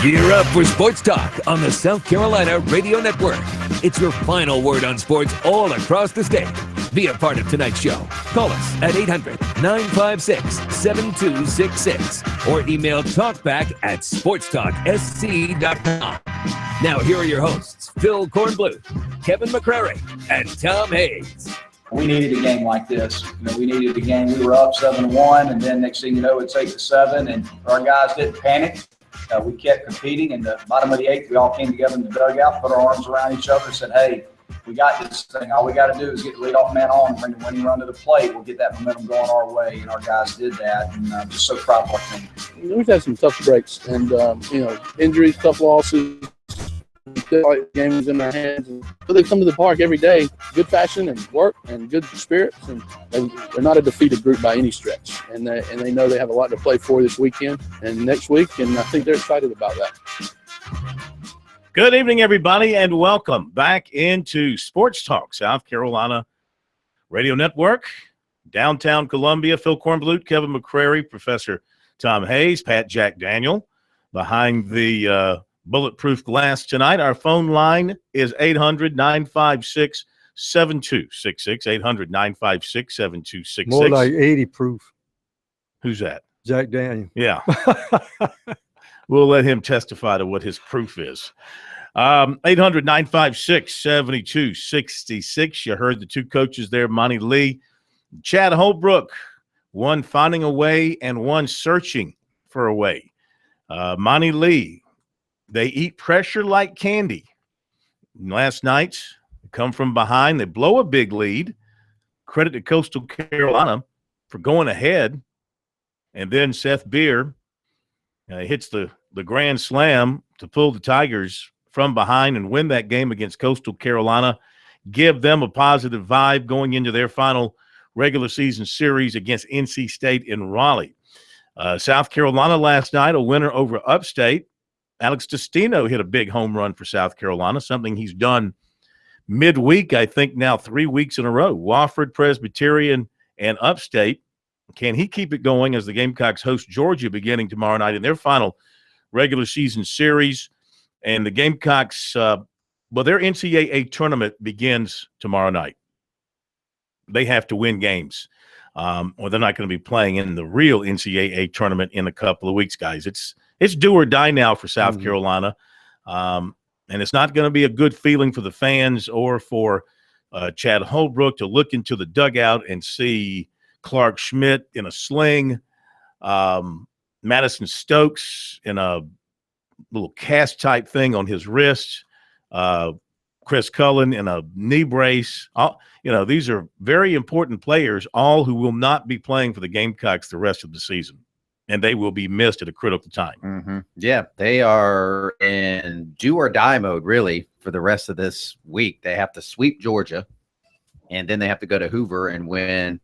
Gear up for Sports Talk on the South Carolina Radio Network. It's your final word on sports all across the state. Be a part of tonight's show. Call us at 800-956-7266 or email talkback@sportstalksc.com. Now here are your hosts, Phil Kornbluth, Kevin McCrary, and Tom Hayes. We needed a game like this. We needed a game. We were up 7-1, and then next thing you know, it's 8-7, and our guys didn't panic. We kept competing. In the bottom of the eighth, we all came together in the dugout, put our arms around each other, and said, hey, we got this thing. All we got to do is get the leadoff man on and bring the winning run to the plate. We'll get that momentum going our way, and our guys did that, and I'm just so proud of our team. We've had some tough breaks, and, injuries, tough losses, games in their hands. But they come to the park every day, good fashion and work and good spirits, and they're not a defeated group by any stretch. And they know they have a lot to play for this weekend and next week, and I think they're excited about that. Good evening, everybody, and welcome back into Sports Talk, South Carolina Radio Network, downtown Columbia. Phil Kornbluth, Kevin McCrary, Professor Tom Hayes, Pat Jack Daniel behind the bulletproof glass tonight. Our phone line is 800-956-7266, 800-956-7266. More like 80 proof. Who's that? Jack Daniel. Yeah. We'll let him testify to what his proof is. 800-956-7266. You heard the two coaches there, Monty Lee, Chad Holbrook, one finding a way and one searching for a way. Monty Lee, they eat pressure like candy. Last night, they come from behind. They blow a big lead. Credit to Coastal Carolina for going ahead. And then Seth Beer hits the grand slam to pull the Tigers from behind and win that game against Coastal Carolina, give them a positive vibe going into their final regular season series against NC State in Raleigh. South Carolina last night, a winner over Upstate. Alex Destino hit a big home run for South Carolina, something he's done midweek, I think now 3 weeks in a row. Wofford, Presbyterian, and Upstate. Can he keep it going as the Gamecocks host Georgia beginning tomorrow night in their final regular season series? And the Gamecocks, their NCAA tournament begins tomorrow night. They have to win games, or they're not going to be playing in the real NCAA tournament in a couple of weeks, guys. It's do or die now for South Carolina, and it's not going to be a good feeling for the fans or for Chad Holbrook to look into the dugout and see Clark Schmidt in a sling, Madison Stokes in a little cast-type thing on his wrist, Chris Cullen in a knee brace. These are very important players, all who will not be playing for the Gamecocks the rest of the season, and they will be missed at a critical time. Mm-hmm. Yeah, they are in do-or-die mode, really, for the rest of this week. They have to sweep Georgia, and then they have to go to Hoover and win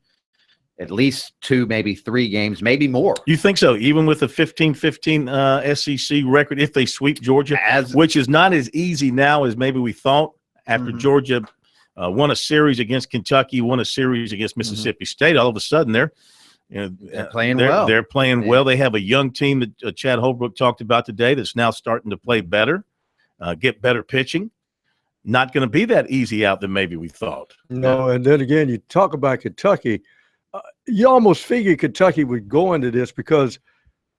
at least 2, maybe 3 games, maybe more. You think so? Even with a 15-15 SEC record, if they sweep Georgia, which is not as easy now as maybe we thought after Georgia won a series against Kentucky, won a series against Mississippi State. All of a sudden, they're playing well. They're playing well. They have a young team that Chad Holbrook talked about today that's now starting to play better, get better pitching. Not going to be that easy out than maybe we thought. No, and then again, you talk about Kentucky. You almost figure Kentucky would go into this because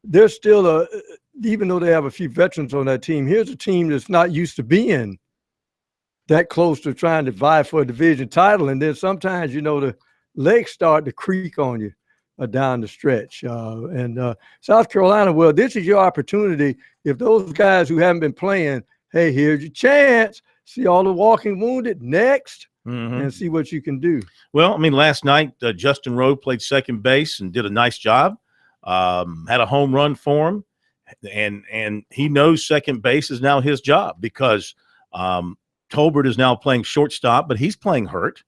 they're still even though they have a few veterans on that team, here's a team that's not used to being that close to trying to vie for a division title. And then sometimes, the legs start to creak on you down the stretch. South Carolina, well, this is your opportunity. If those guys who haven't been playing, hey, here's your chance. See all the walking wounded next. And see what you can do. Well, last night, Justin Rowe played second base and did a nice job, had a home run for him, and he knows second base is now his job because Tolbert is now playing shortstop, but he's playing hurt.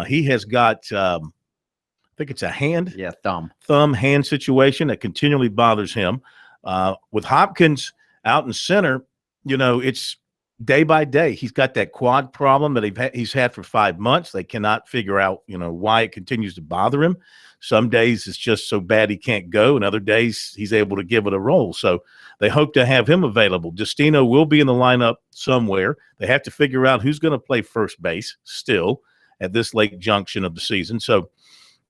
He has got, I think it's a hand. Yeah, thumb hand situation that continually bothers him. With Hopkins out in center, it's day by day. He's got that quad problem that he's had for 5 months. They cannot figure out, why it continues to bother him. Some days it's just so bad he can't go, and other days he's able to give it a roll. So they hope to have him available. Justino will be in the lineup somewhere. They have to figure out who's going to play first base still at this late junction of the season. So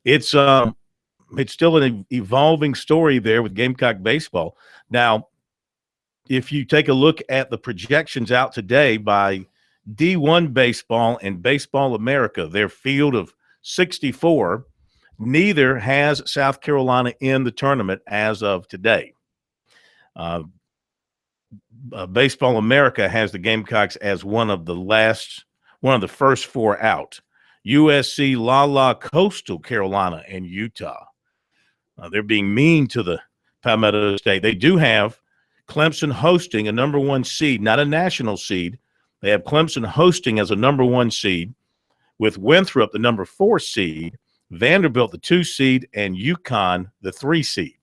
it's still an evolving story there with Gamecock baseball. Now, if you take a look at the projections out today by D1 Baseball and Baseball America, their field of 64, neither has South Carolina in the tournament as of today. Baseball America has the Gamecocks as one of the first 4 out. USC, La Coastal Carolina, and Utah. They're being mean to the Palmetto State. They do have Clemson hosting a number 1 seed, not a national seed. They have Clemson hosting as a number 1 seed, with Winthrop the number 4 seed, Vanderbilt the 2 seed, and UConn the 3 seed.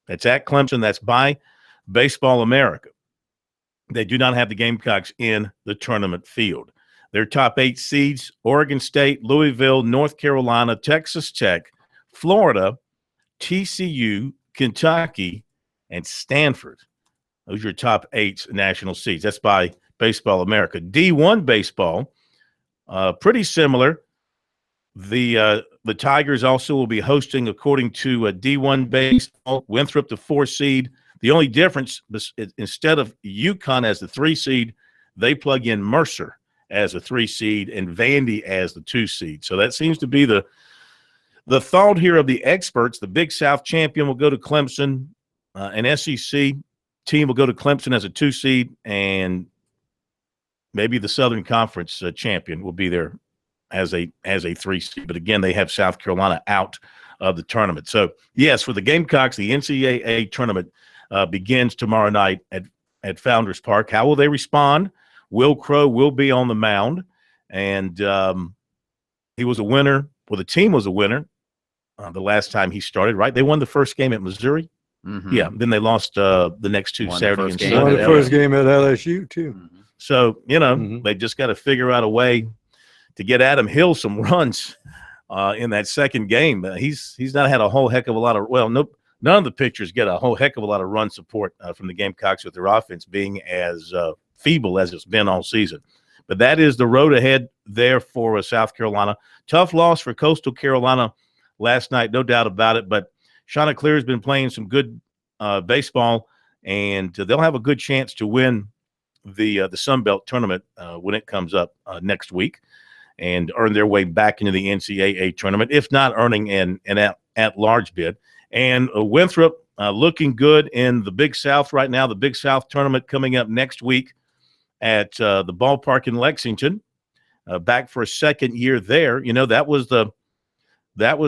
That's at Clemson. That's by Baseball America. They do not have the Gamecocks in the tournament field. Their top 8 seeds: Oregon State, Louisville, North Carolina, Texas Tech, Florida, TCU, Kentucky, and Stanford. Those are your top 8 national seeds. That's by Baseball America. D1 Baseball, pretty similar. The Tigers also will be hosting, according to D1 Baseball, Winthrop the 4 seed. The only difference, instead of UConn as the 3 seed, they plug in Mercer as a 3 seed and Vandy as the 2 seed. So that seems to be the thought here of the experts. The Big South champion will go to Clemson. An SEC team will go to Clemson as a 2 seed, and maybe the Southern Conference champion will be there as a 3 seed. But again, they have South Carolina out of the tournament. So yes, for the Gamecocks, the NCAA tournament begins tomorrow night at Founders Park. How will they respond? Will Crow will be on the mound, and he was a winner. Well, the team was a winner the last time he started, right? They won the first game at Missouri. Mm-hmm. Yeah, then they lost the next 2 Saturday and Sunday. Won the first game at LSU, too. Mm-hmm. So, they just got to figure out a way to get Adam Hill some runs in that second game. He's not had a whole heck of a lot of – none of the pitchers get a whole heck of a lot of run support from the Gamecocks, with their offense being as feeble as it's been all season. But that is the road ahead there for South Carolina. Tough loss for Coastal Carolina last night, no doubt about it. But Chanticleer has been playing some good baseball, and they'll have a good chance to win the Sun Belt tournament when it comes up next week, and earn their way back into the NCAA tournament, if not earning an at-large bid. And Winthrop looking good in the Big South right now. The Big South tournament coming up next week at the ballpark in Lexington. Back for a second year there. That was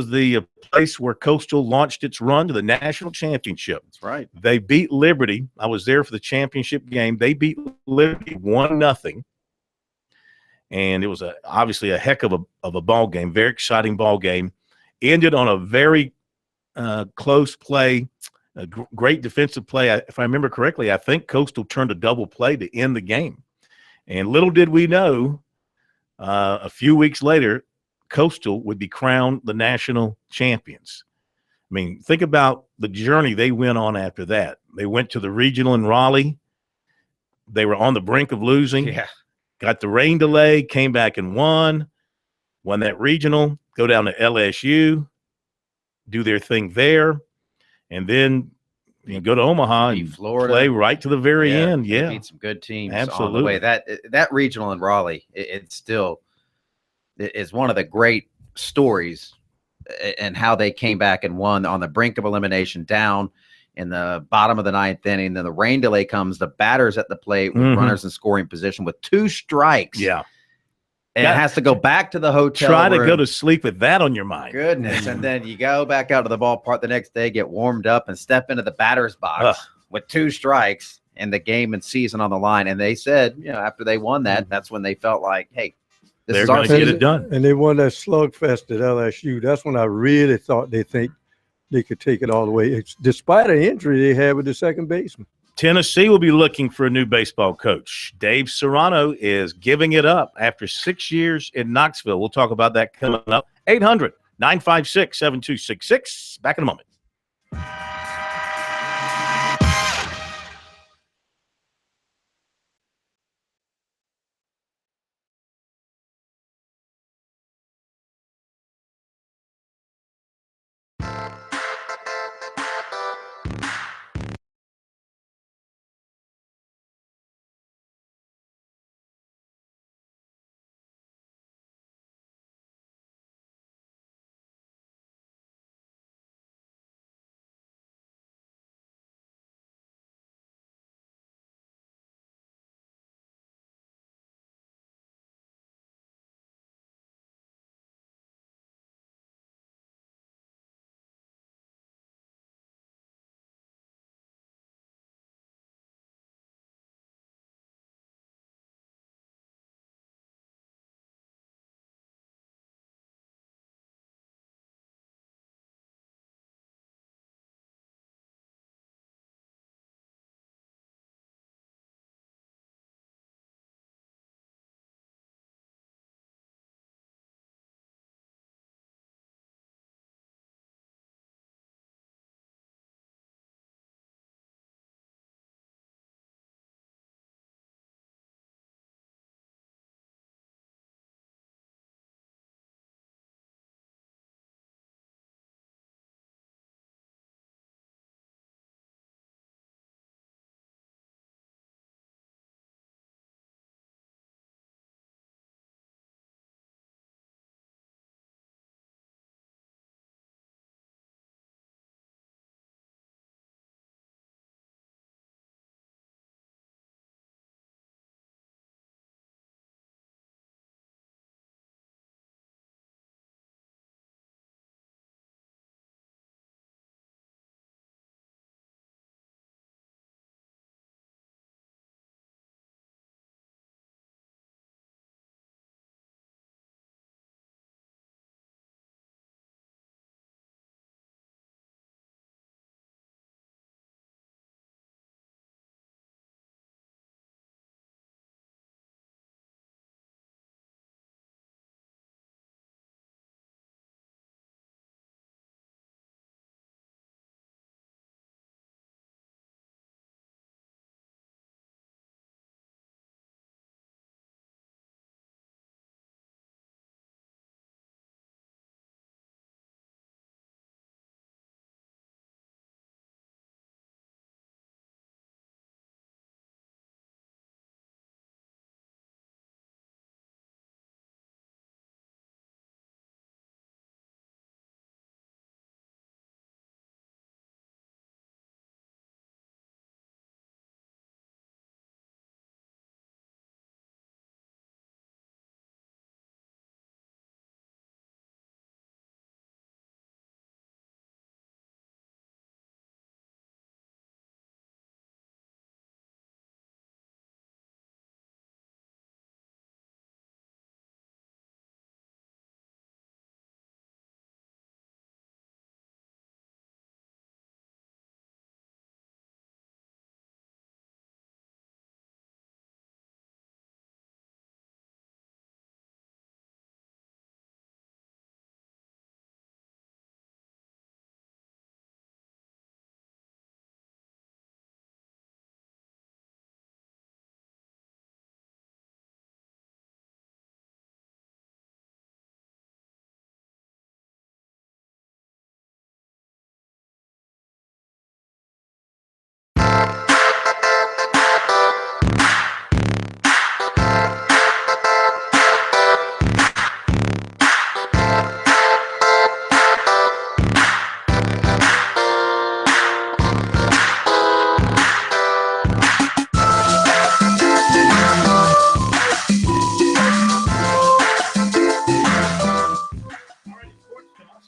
the place where Coastal launched its run to the national championship. That's right. They beat Liberty. I was there for the championship game. They beat Liberty 1-0. And it was obviously a heck of a ball game, very exciting ball game. Ended on a very close play, a great defensive play. If I remember correctly, I think Coastal turned a double play to end the game. And little did we know, a few weeks later, Coastal would be crowned the national champions. I mean, think about the journey they went on after that. They went to the regional in Raleigh. They were on the brink of losing. Yeah. Got the rain delay, came back and won that regional, go down to LSU, do their thing there, and then go to Omaha and Florida, play right to the very end. Yeah, beat some good teams. Absolutely. On the way. That regional in Raleigh, it's still is one of the great stories, and how they came back and won on the brink of elimination, down in the bottom of the 9th inning. Then the rain delay comes, the batter's at the plate with runners in scoring position with 2 strikes. Yeah. And it has to go back to the hotel room. to go to sleep with that on your mind. Goodness. And then you go back out to the ballpark the next day, get warmed up, and step into the batter's box with 2 strikes and the game and season on the line. And they said, after they won that, that's when they felt like, hey, they're going to get it done. And they won that slugfest at LSU. That's when I really thought they could take it all the way, despite an injury they had with the second baseman. Tennessee will be looking for a new baseball coach. Dave Serrano is giving it up after 6 years in Knoxville. We'll talk about that coming up. 800-956-7266. Back in a moment.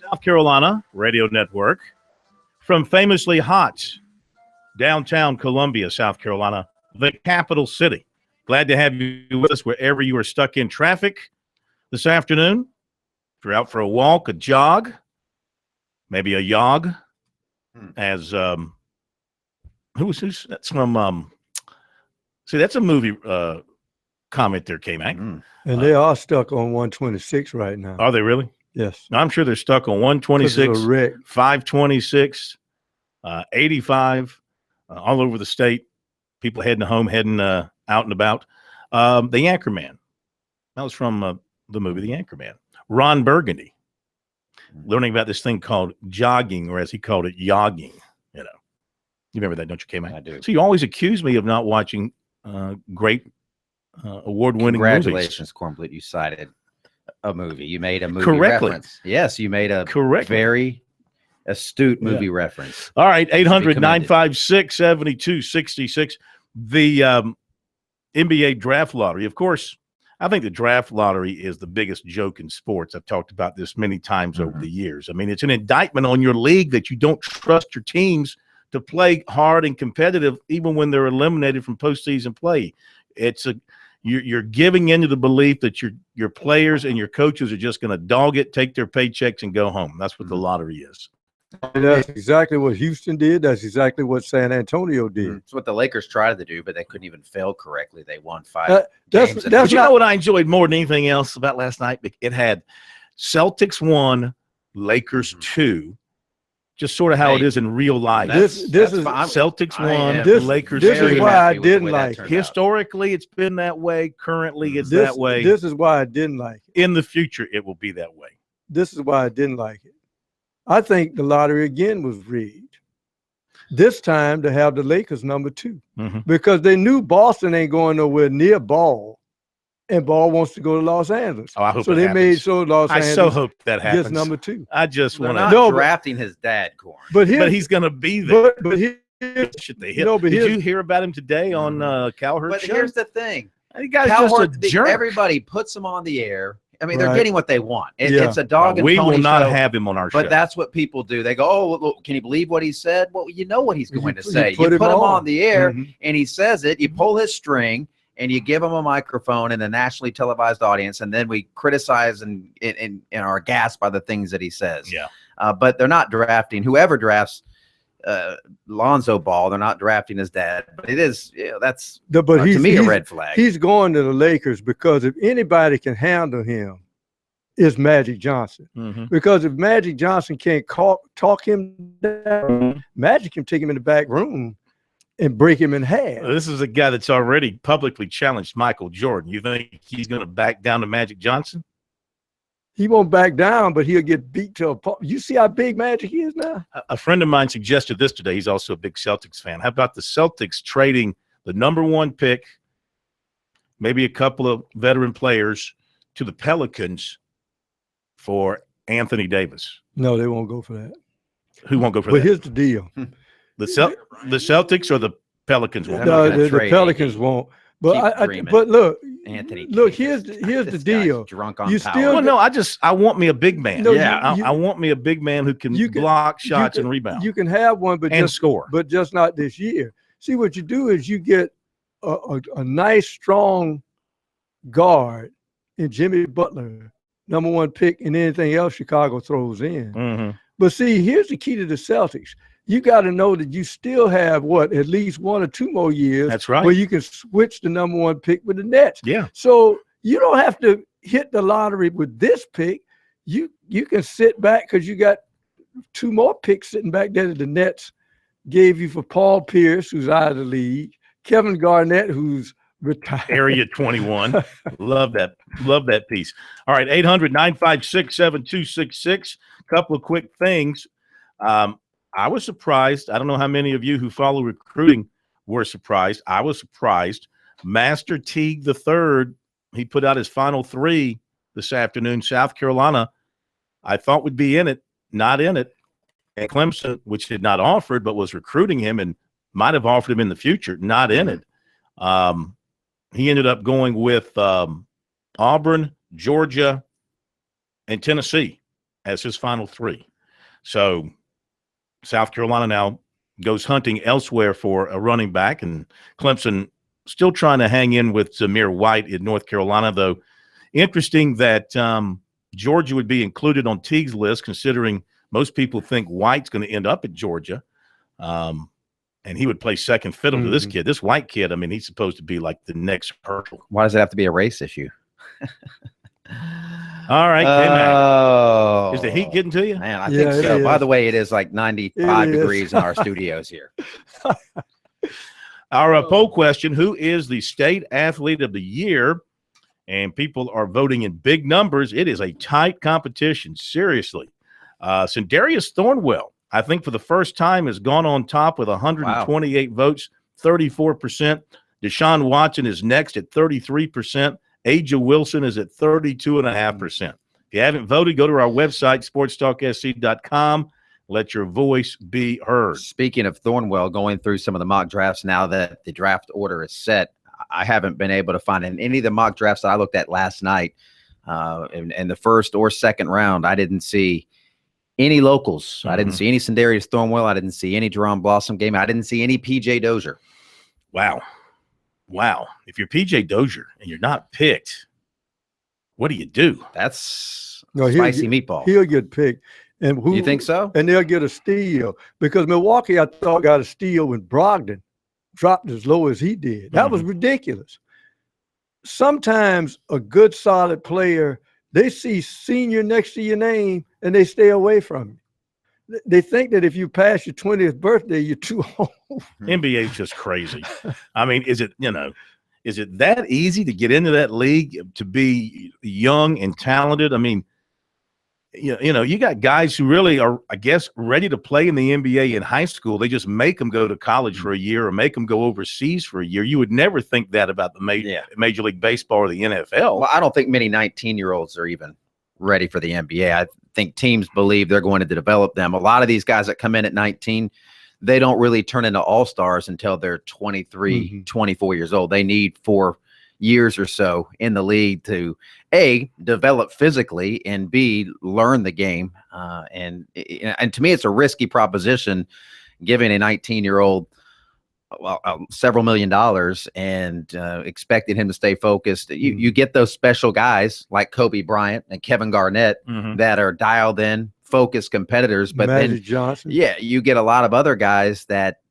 South Carolina Radio Network from famously hot downtown Columbia, South Carolina, the capital city. Glad to have you with us wherever you are stuck in traffic this afternoon. If you're out for a walk, a jog, maybe a jog, as who's that's from see, that's a movie comment there, K-Mac. And they are stuck on 126 right now. Are they really? Yes. I'm sure they're stuck on 126, 526, 85, all over the state. People heading home, heading out and about. The Anchorman. That was from the movie The Anchorman. Ron Burgundy. Learning about this thing called jogging, or as he called it, yogging. You remember that, don't you, K-Mac? I do. So you always accuse me of not watching great award-winning movies. Congratulations, Cornblit. You cited a movie. You made a movie Correctly. reference. Yes, you made a Correctly. very astute movie reference. All right, 800-956-7266. The NBA draft lottery. Of course, I think the draft lottery is the biggest joke in sports. I've talked about this many times over the years. I mean, it's an indictment on your league that you don't trust your teams to play hard and competitive, even when they're eliminated from postseason play. You're giving into the belief that your players and your coaches are just going to dog it, take their paychecks, and go home. That's what the lottery is. And that's exactly what Houston did. That's exactly what San Antonio did. It's what the Lakers tried to do, but they couldn't even fail correctly. They won 5 games. But you know what I enjoyed more than anything else about last night? It had Celtics 1, Lakers 2. Just sort of how it is in real life. This is Celtics 1, Lakers 2. This is why I didn't like it. Historically, it's been that way. Currently, it's that way. This is why I didn't like it. In the future, it will be that way. This is why I didn't like it. I think the lottery again was rigged. This time to have the Lakers number 2 because they knew Boston ain't going nowhere near Ball, and Ball wants to go to Los Angeles. Oh, I hope so. They made sure Los Angeles. I so hope that happens. Gets number 2. I just want to. Not drafting his dad, Corn. But he's going to be there. But Did you hear about him today on Cowherd's show? But here's the thing. You guys just a jerk. Everybody puts him on the air. I mean, they're getting what they want. It's a dog and pony show. We will not show, have him on our show. But that's what people do. They go, oh, look, can you believe what he said? Well, you know what he's going to say. You put him on the air, and he says it. You pull his string, and you give him a microphone in a nationally televised audience, and then we criticize and are aghast by the things that he says. Yeah. But they're not drafting. Whoever drafts Lonzo Ball, they're not drafting his dad. But it is, that's to me a red flag. He's going to the Lakers because if anybody can handle him, is Magic Johnson. Because if Magic Johnson can't talk him down, Magic can take him in the back room and break him in half. This is a guy that's already publicly challenged Michael Jordan. You think he's going to back down to Magic Johnson? He won't back down, but he'll get beat to a pulp. You see how big Magic is now? A friend of mine suggested this today. He's also a big Celtics fan. How about the Celtics trading the number 1 pick, maybe a couple of veteran players, to the Pelicans for Anthony Davis? No, they won't go for that. Who won't go for that? But here's the deal. The Celtics or the Pelicans won't? No, the Pelicans won't. But look, Anthony. Look, here's the deal. Drunk on you power. still well, no, I want me a big man. No, I want me a big man who can block shots and rebound. You can have one, but and score. But just not this year. See, what you do is you get a nice, strong guard in Jimmy Butler, number 1 pick, and anything else Chicago throws in. But see, here's the key to the Celtics. You got to know that you still have at least 1 or 2 more years. That's right. Where you can switch the number 1 pick with the Nets. Yeah. So you don't have to hit the lottery with this pick. You can sit back because you got 2 more picks sitting back there that the Nets gave you for Paul Pierce, who's out of the league, Kevin Garnett, who's retired. Area 21. Love that piece. All right, 800-956-7266. Couple of quick things. I was surprised. I don't know how many of you who follow recruiting were surprised. I was surprised. Master Teague III, he put out his final 3 this afternoon. South Carolina, I thought would be in it, not in it. And Clemson, which did not offer it, but was recruiting him and might have offered him in the future, not in it. He ended up going with Auburn, Georgia, and Tennessee as his final 3. So South Carolina now goes hunting elsewhere for a running back, and Clemson still trying to hang in with Zamir White in North Carolina, though. Interesting that Georgia would be included on Teague's list, considering most people think White's going to end up at Georgia. and he would play second fiddle to this kid. This white kid, I mean, he's supposed to be like the next Herschel. Why does it have to be a race issue? All right, K-Mac. Is the heat getting to you? Man, I think so. By the way, it is like 95 degrees in our studios here. Our poll question, who is the state athlete of the year? And people are voting in big numbers. It is a tight competition, seriously. Sindarius Thornwell, I think for the first time, has gone on top with 128 votes, 34%. Deshaun Watson is next at 33%. Aja Wilson is at 32.5%. If you haven't voted, go to our website, sportstalksc.com. Let your voice be heard. Speaking of Thornwell, going through some of the mock drafts now that the draft order is set, I haven't been able to find in any of the mock drafts that I looked at last night in the first or second round, I didn't see any locals. I didn't see any Sindarius Thornwell. I didn't see any Jerome Blossom game. I didn't see any P.J. Dozier. Wow. If you're P.J. Dozier and you're not picked, what do you do? That's spicy meatball. He'll get picked. And you think so? And they'll get a steal because Milwaukee, I thought, got a steal when Brogdon dropped as low as he did. That was ridiculous. Sometimes a good, solid player, they see senior next to your name and they stay away from you. They think that if you pass your 20th birthday, you're too old. NBA is just crazy. I mean, is it that easy to get into that league, to be young and talented? I mean, you got guys who really are, I guess, ready to play in the NBA in high school. They just make them go to college for a year or make them go overseas for a year. You would never think that about the Major League Baseball or the NFL. Well, I don't think many 19-year-olds are even ready for the NBA. I think teams believe they're going to develop them. A lot of these guys that come in at 19, they don't really turn into all-stars until they're 23, 24 years old. They need 4 years or so in the league to A, develop physically, and B, learn the game. And to me, it's a risky proposition giving a 19-year-old several $1 million and expecting him to stay focused. You get those special guys like Kobe Bryant and Kevin Garnett that are dialed in, focused competitors. But Magic Johnson. Yeah, you get a lot of other guys that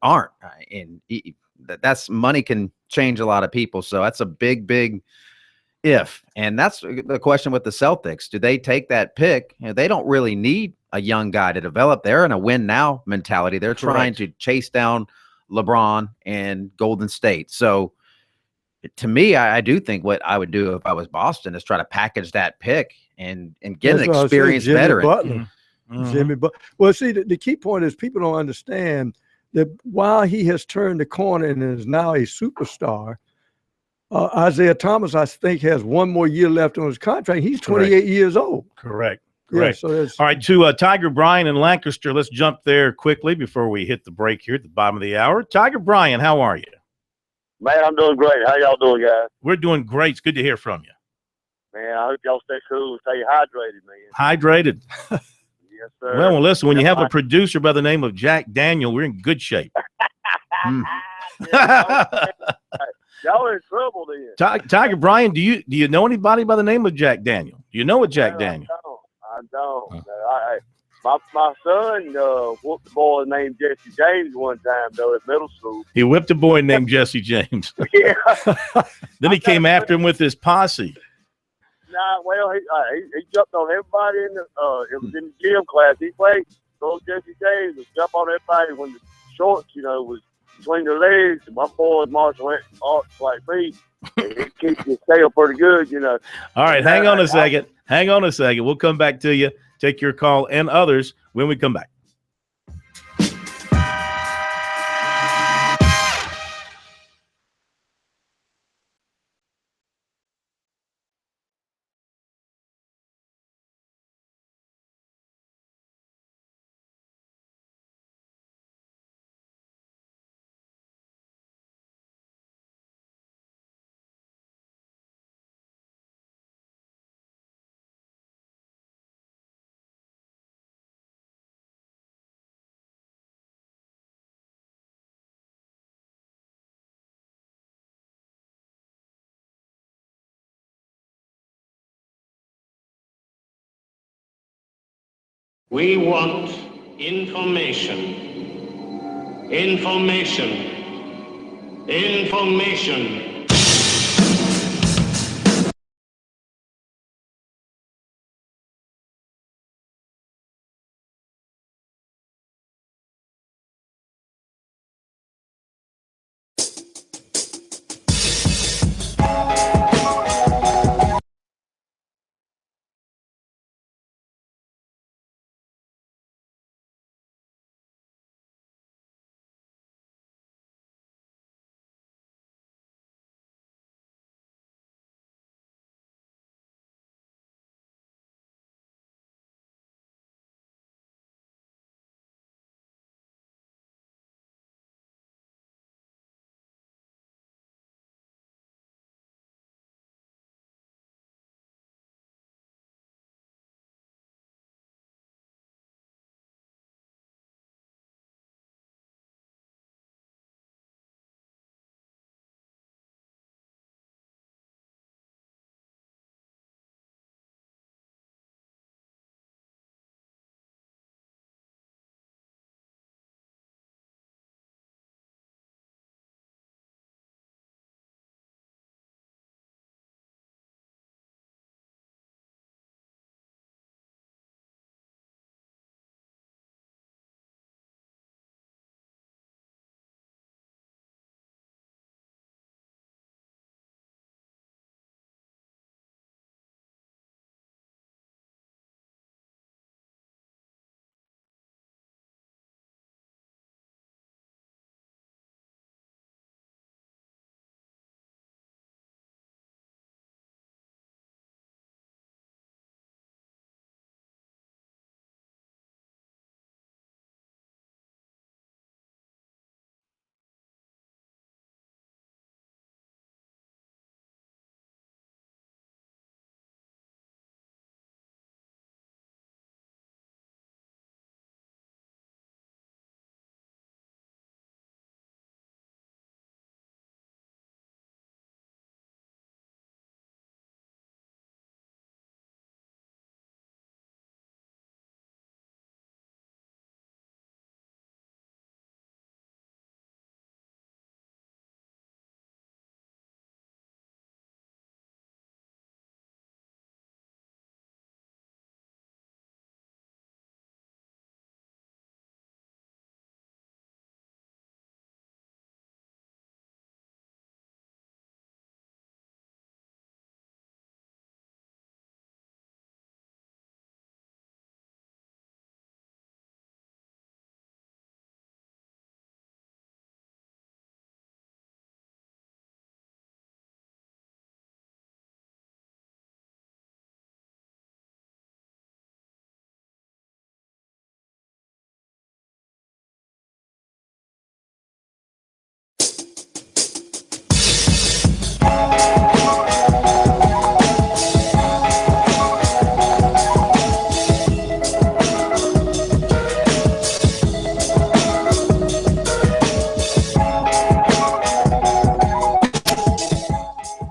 aren't. And that's money can change a lot of people. So that's a big if. And that's the question with the Celtics. Do they take that pick? They don't really need a young guy to develop. They're in a win now mentality. They're trying to chase down LeBron and Golden State. So to me, I do think what I would do if I was Boston is try to package that pick and get an experienced veteran. Jimmy Butler. Well, see, the key point is people don't understand that while he has turned the corner and is now a superstar, Isaiah Thomas, I think, has one more year left on his contract. He's 28 years old. Correct. Yeah, so all right, to Tiger Bryan in Lancaster, let's jump there quickly before we hit the break here at the bottom of the hour. Tiger Bryan, how are you? Man, I'm doing great. How y'all doing, guys? We're doing great. It's good to hear from you. Man, I hope y'all stay cool and stay hydrated, man. Hydrated? Yes, sir. Well, listen, when you have a producer by the name of Jack Daniel, we're in good shape. Y'all are in trouble then. Tiger Bryan, do you know anybody by the name of Jack Daniel? Do you know a Jack Daniel? I don't. My son whooped a boy named Jesse James one time, though, at middle school. He whipped a boy named Jesse James. Yeah. Then he came after him with his posse. Nah, well, he jumped on everybody in the it was in the gym class. He played. So Jesse James would jump on everybody when the shorts, was between their legs. And my boys martial arts like me. It keeps his tail pretty good, All right, hang on a second. We'll come back to you. Take your call and others when we come back. We want information. Information. Information.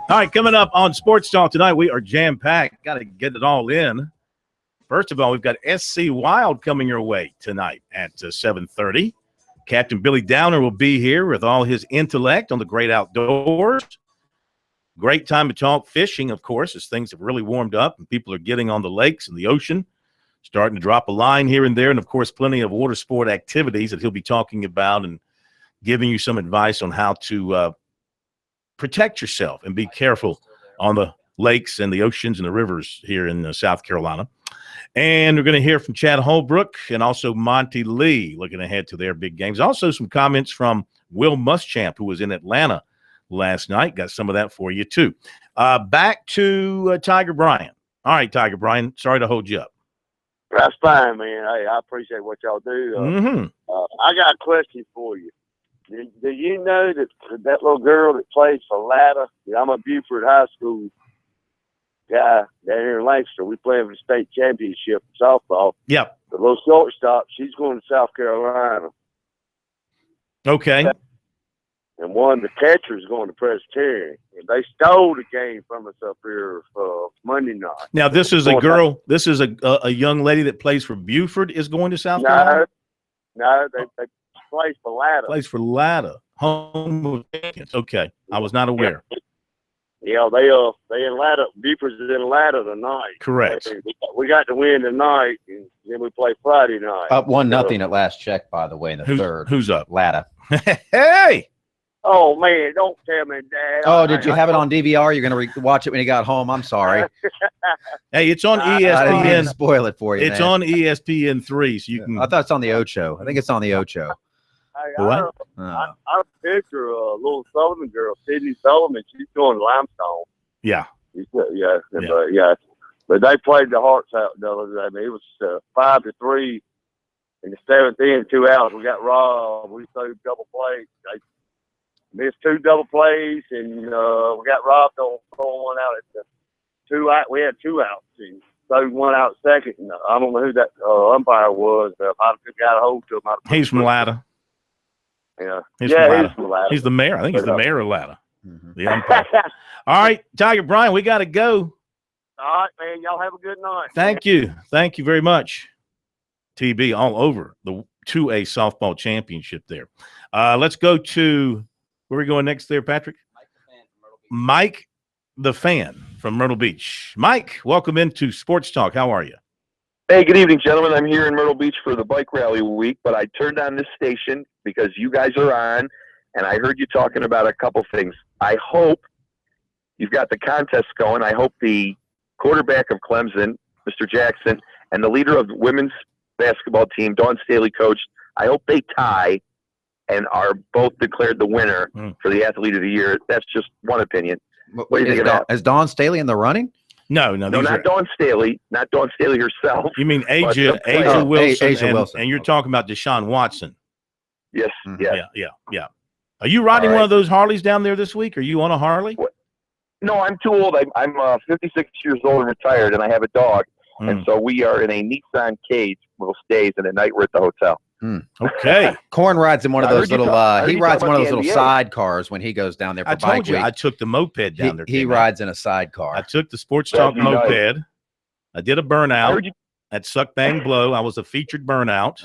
All right, coming up on Sports Talk tonight, we are jam-packed. Got to get it all in. First of all, we've got SC Wild coming your way tonight at 7:30. Captain Billy Downer will be here with all his intellect on the great outdoors. Great time to talk fishing, of course, as things have really warmed up and people are getting on the lakes and the ocean, starting to drop a line here and there, and, of course, plenty of water sport activities that he'll be talking about and giving you some advice on how to protect yourself and be careful on the lakes and the oceans and the rivers here in South Carolina. And we're going to hear from Chad Holbrook and also Monty Lee looking ahead to their big games. Also some comments from Will Muschamp, who was in Atlanta last night. Got some of that for you, too. Back to Tiger Bryan. All right, Tiger Bryan, sorry to hold you up. That's fine, man. Hey, I appreciate what y'all do. I got a question for you. Do you know that little girl that plays for Latta? I'm a Buford High School guy down here in Lancaster. We play for the state championship in softball. Yep. The little shortstop, she's going to South Carolina. Okay. And one of the catchers going to Presbyterian. And they stole the game from us up here Monday night. Now, this is a girl. This is a young lady that plays for Buford is going to South Carolina? No, they plays for Latta. Plays for Latta. Home of champions. Okay. I was not aware. Yeah, they in Latta. Beavers is in Latta tonight. Correct. We got to win tonight, and then we play Friday night. Up 1-0 at last check, by the way, in the third. Who's up? Latta. Hey! Oh, man, don't tell me, Dad. Oh, did you have it on DVR? You're going to watch it when you got home? I'm sorry. Hey, it's on I didn't mean to ESPN. spoil it for you, It's man. on ESPN3, so you can. I thought it's on the Ocho. I think it's on the Ocho. What? I picture a little Sullivan girl, Sydney Sullivan. She's going to Limestone. Yeah. Yeah. But they played the hearts out the other day. I mean, it was 5-3 in the 7th inning, 2 outs. We got robbed. We threw double plays. They missed 2 double plays, and we got robbed on throwing 1 out at the 2 out. We had 2 outs. And threw 1 out second. And I don't know who that umpire was. But if I'd have got a hold to him, He's from Latta. Yeah. He's From from Latta. Latta. He's the mayor. I think he's the mayor of Latta. The umpire. All right, Tiger Brian, we got to go. All right, man. Y'all have a good night. Thank you. Thank you very much. TB all over the 2A softball championship there. Let's go to where are we going next there, Patrick? Mike the Fan from Myrtle Beach. Mike, welcome into Sports Talk. How are you? Hey, good evening, gentlemen. I'm here in Myrtle Beach for the bike rally week, but I turned on this station because you guys are on, and I heard you talking about a couple things. I hope you've got the contest going. I hope the quarterback of Clemson, Mr. Jackson, and the leader of the women's basketball team, Dawn Staley, coached, I hope they tie and are both declared the winner for the Athlete of the Year. That's just one opinion. What do you think of that? Is Dawn Staley in the running? No, not Dawn Staley. Not Dawn Staley herself. You mean Asia Wilson, and you're talking about Deshaun Watson. Yes, yeah. Are you riding one of those Harleys down there this week? Are you on a Harley? No, I'm too old. I'm 56 years old and retired, and I have a dog. And so we are in a Nissan Cage, little stays, and at night we're at the hotel. Okay. Corn rides in one of those little. He rides one of those little NBA. sidecars when he goes down there for I bike told you week. I took the moped down there. He rides in a sidecar. I took the Sports Talk moped. I did a burnout at Suck Bang Blow. I was a featured burnout.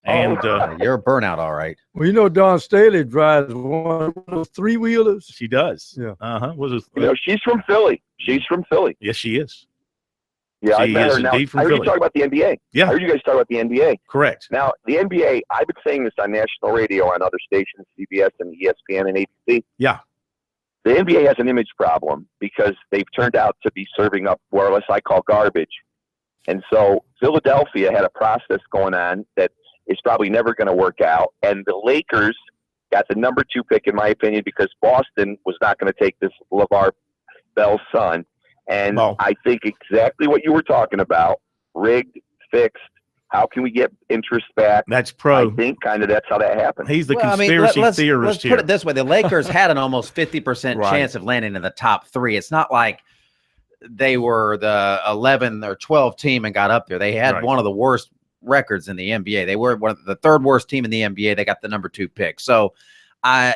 And you're a burnout, all right. Well, you know, Dawn Staley drives one of those 3-wheelers. She does. Yeah. She's from Philly. She's from Philly. Yes, she is. Yeah, I met her now. I indeed from heard Philly. you talk about the NBA. Yeah. I heard you guys talk about the NBA. Correct. Now, the NBA, I've been saying this on national radio on other stations, CBS and ESPN and ABC. Yeah. The NBA has an image problem because they've turned out to be serving up more or less I call garbage. And so Philadelphia had a process going on that is probably never going to work out. And the Lakers got the number 2 pick, in my opinion, because Boston was not going to take this LeVar Bell's son. And I think exactly what you were talking about, rigged, fixed, how can we get interest back? That's pro. I think kind of that's how that happened. He's the conspiracy theorist let's here. Put it this way. The Lakers had an almost 50% chance of landing in the top 3. It's not like they were the 11 or 12 team and got up there. They had one of the worst records in the NBA. They were one of the 3rd worst team in the NBA. They got the number 2 pick. So I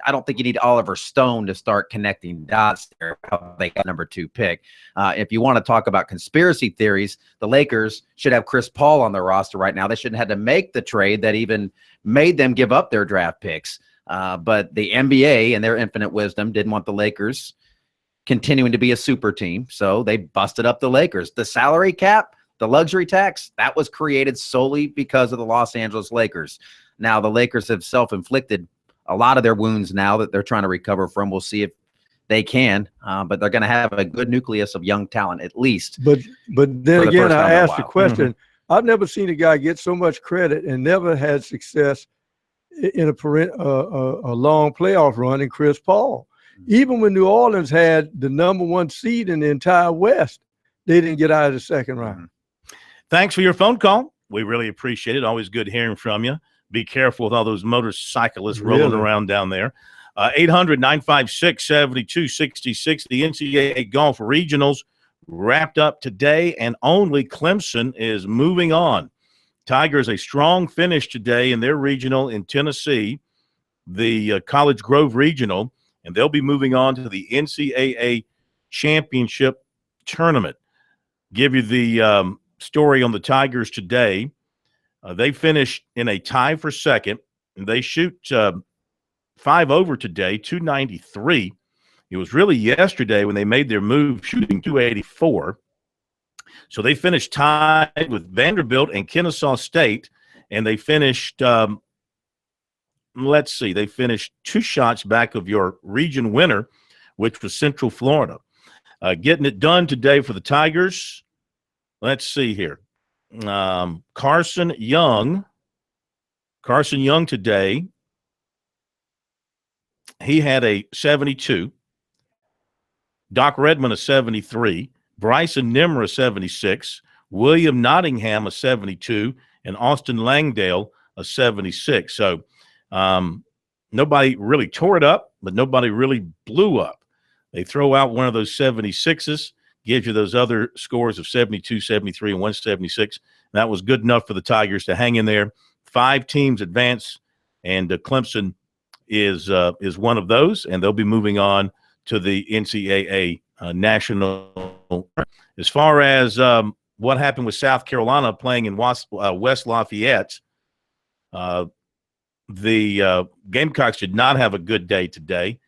don't think you need Oliver Stone to start connecting dots there. How they got number 2 pick. If you want to talk about conspiracy theories, the Lakers should have Chris Paul on their roster right now. They shouldn't have had to make the trade that even made them give up their draft picks. But the NBA, in their infinite wisdom, didn't want the Lakers continuing to be a super team. So they busted up the Lakers. The salary cap, the luxury tax, that was created solely because of the Los Angeles Lakers. Now the Lakers have self-inflicted a lot of their wounds now that they're trying to recover from. We'll see if they can, but they're going to have a good nucleus of young talent at least. But then again, I asked the question. I've never seen a guy get so much credit and never had success in a long playoff run in Chris Paul. Even when New Orleans had the number 1 seed in the entire West, they didn't get out of the second round. Thanks for your phone call. We really appreciate it. Always good hearing from you. Be careful with all those motorcyclists rolling around down there. 800-956-7266. The NCAA Golf Regionals wrapped up today, and only Clemson is moving on. Tigers a strong finish today in their regional in Tennessee, the College Grove Regional, and they'll be moving on to the NCAA Championship Tournament. Give you the story on the Tigers today. They finished in a tie for second They shoot 5 over today, 293. It was really yesterday when they made their move, shooting 284. So they finished tied with Vanderbilt and Kennesaw State, and they finished, let's see, they finished 2 shots back of your region winner, which was Central Florida. Getting it done today for the Tigers. Let's see here. Carson Young today, he had a 72. Doc Redmond a 73. Bryson Nimmer a 76. William Nottingham a 72. And Austin Langdale a 76. So nobody really tore it up, but nobody really blew up. They throw out one of those 76s, gives you those other scores of 72, 73, and 176. And that was good enough for the Tigers to hang in there. 5 teams advance, and Clemson is one of those, and they'll be moving on to the NCAA national. As far as what happened with South Carolina playing in West Lafayette, the Gamecocks did not have a good day today.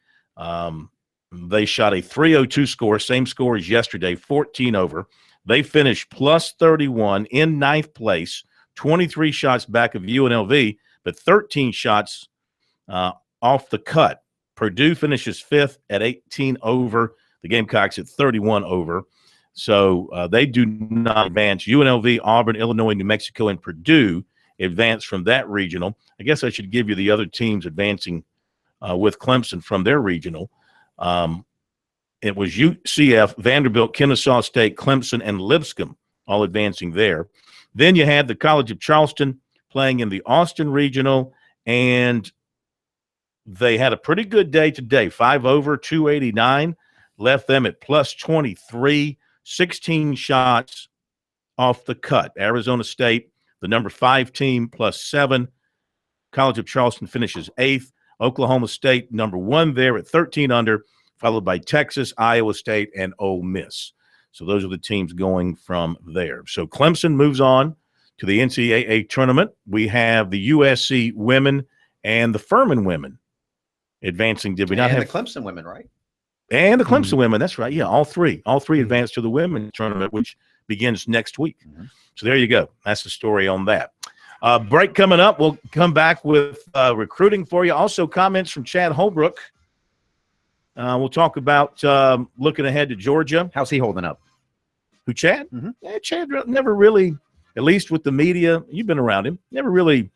They shot a 302 score, same score as yesterday, 14 over. They finished plus 31 in 9th place, 23 shots back of UNLV, but 13 shots off the cut. Purdue finishes 5th at 18 over. The Gamecocks at 31 over. So they do not advance. UNLV, Auburn, Illinois, New Mexico, and Purdue advance from that regional. I guess I should give you the other teams advancing with Clemson from their regional. It was UCF, Vanderbilt, Kennesaw State, Clemson, and Lipscomb all advancing there. Then you had the College of Charleston playing in the Austin regional, and they had a pretty good day today. 5 over, 289, left them at plus 23, 16 shots off the cut. Arizona State, the number 5 team, plus 7. College of Charleston finishes 8th. Oklahoma State, number 1 there at 13 under, followed by Texas, Iowa State, and Ole Miss. So those are the teams going from there. So Clemson moves on to the NCAA tournament. We have the USC women and the Furman women advancing. Did we not have the Clemson women, right? And the Clemson women, that's right. Yeah, all three advanced to the women's tournament, which begins next week. So there you go. That's the story on that. Break coming up. We'll come back with recruiting for you. Also, comments from Chad Holbrook. We'll talk about looking ahead to Georgia. How's he holding up? Who, Chad? Yeah, Chad never really, at least with the media, you've been around him, never really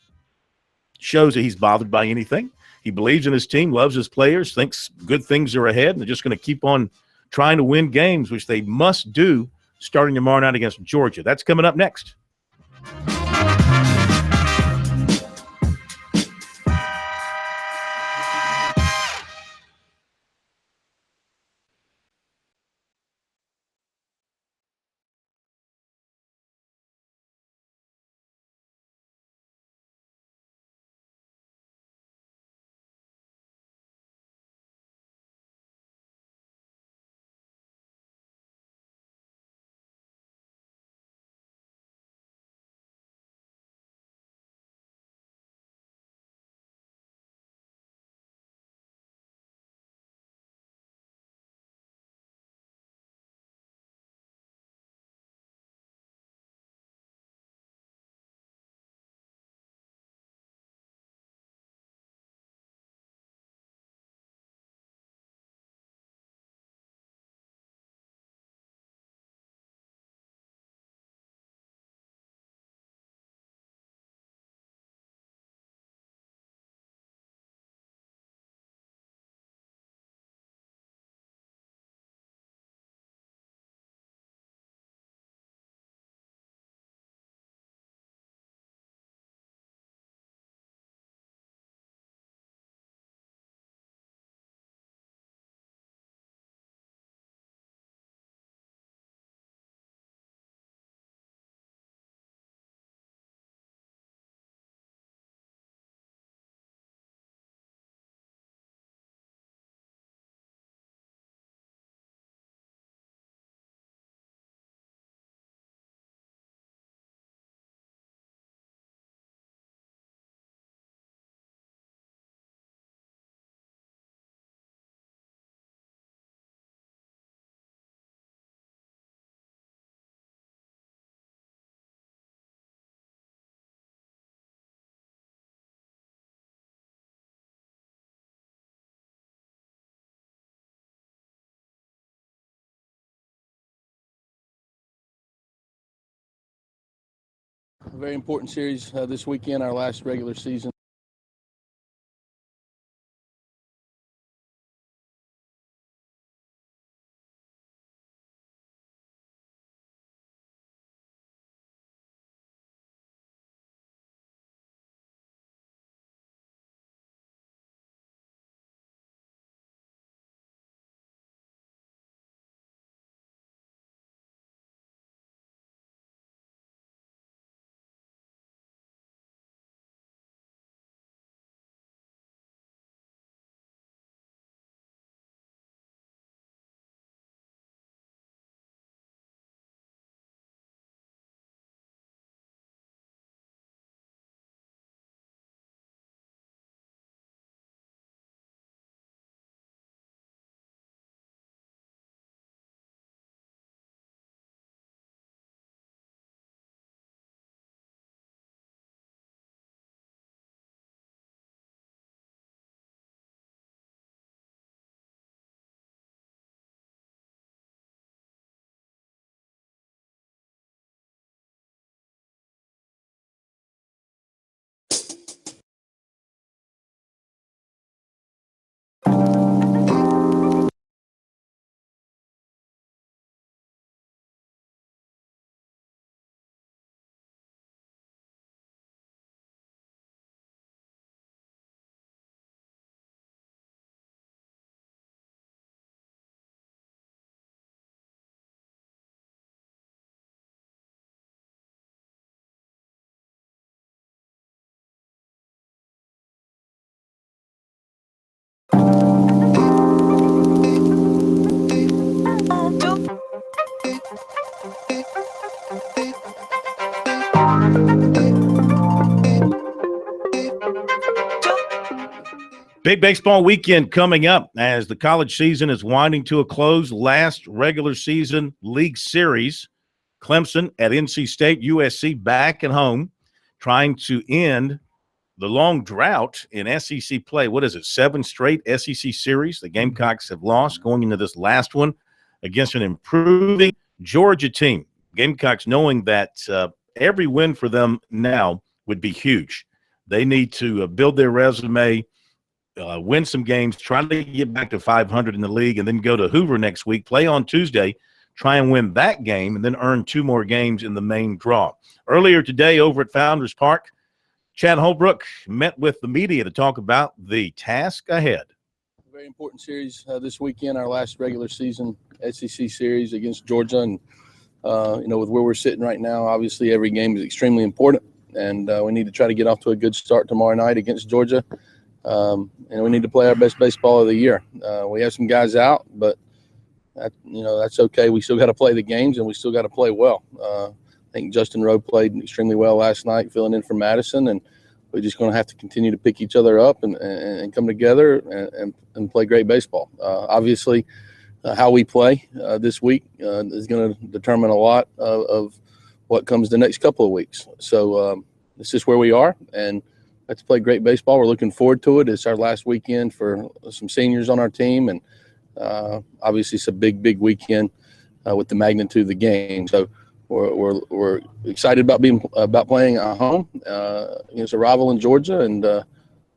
shows that he's bothered by anything. He believes in his team, loves his players, thinks good things are ahead, and they're just going to keep on trying to win games, which they must do starting tomorrow night against Georgia. That's coming up next. A very important series this weekend, our last regular season. Big baseball weekend coming up as the college season is winding to a close. Last regular season league series, Clemson at NC State, USC back at home, trying to end the long drought in SEC play. What is it, 7 straight SEC series the Gamecocks have lost going into this last one against an improving Georgia team. Gamecocks knowing that every win for them now would be huge. They need to build their resume, win some games, try to get back to 500 in the league, and then go to Hoover next week, play on Tuesday, try and win that game, and then earn 2 more games in the main draw. Earlier today over at Founders Park, Chad Holbrook met with the media to talk about the task ahead. A very important series this weekend, our last regular season SEC series against Georgia. And, with where we're sitting right now, obviously every game is extremely important, and we need to try to get off to a good start tomorrow night against Georgia. And we need to play our best baseball of the year. We have some guys out, but that's okay. We still got to play the games, and we still got to play well. I think Justin Rowe played extremely well last night, filling in for Madison, and we're just going to have to continue to pick each other up and come together and play great baseball. Obviously, how we play this week is going to determine a lot of what comes the next couple of weeks. So it's just where we are, and let's play great baseball. We're looking forward to it. It's our last weekend for some seniors on our team, and obviously it's a big weekend with the magnitude of the game. So we're excited about playing at home against a rival in Georgia, and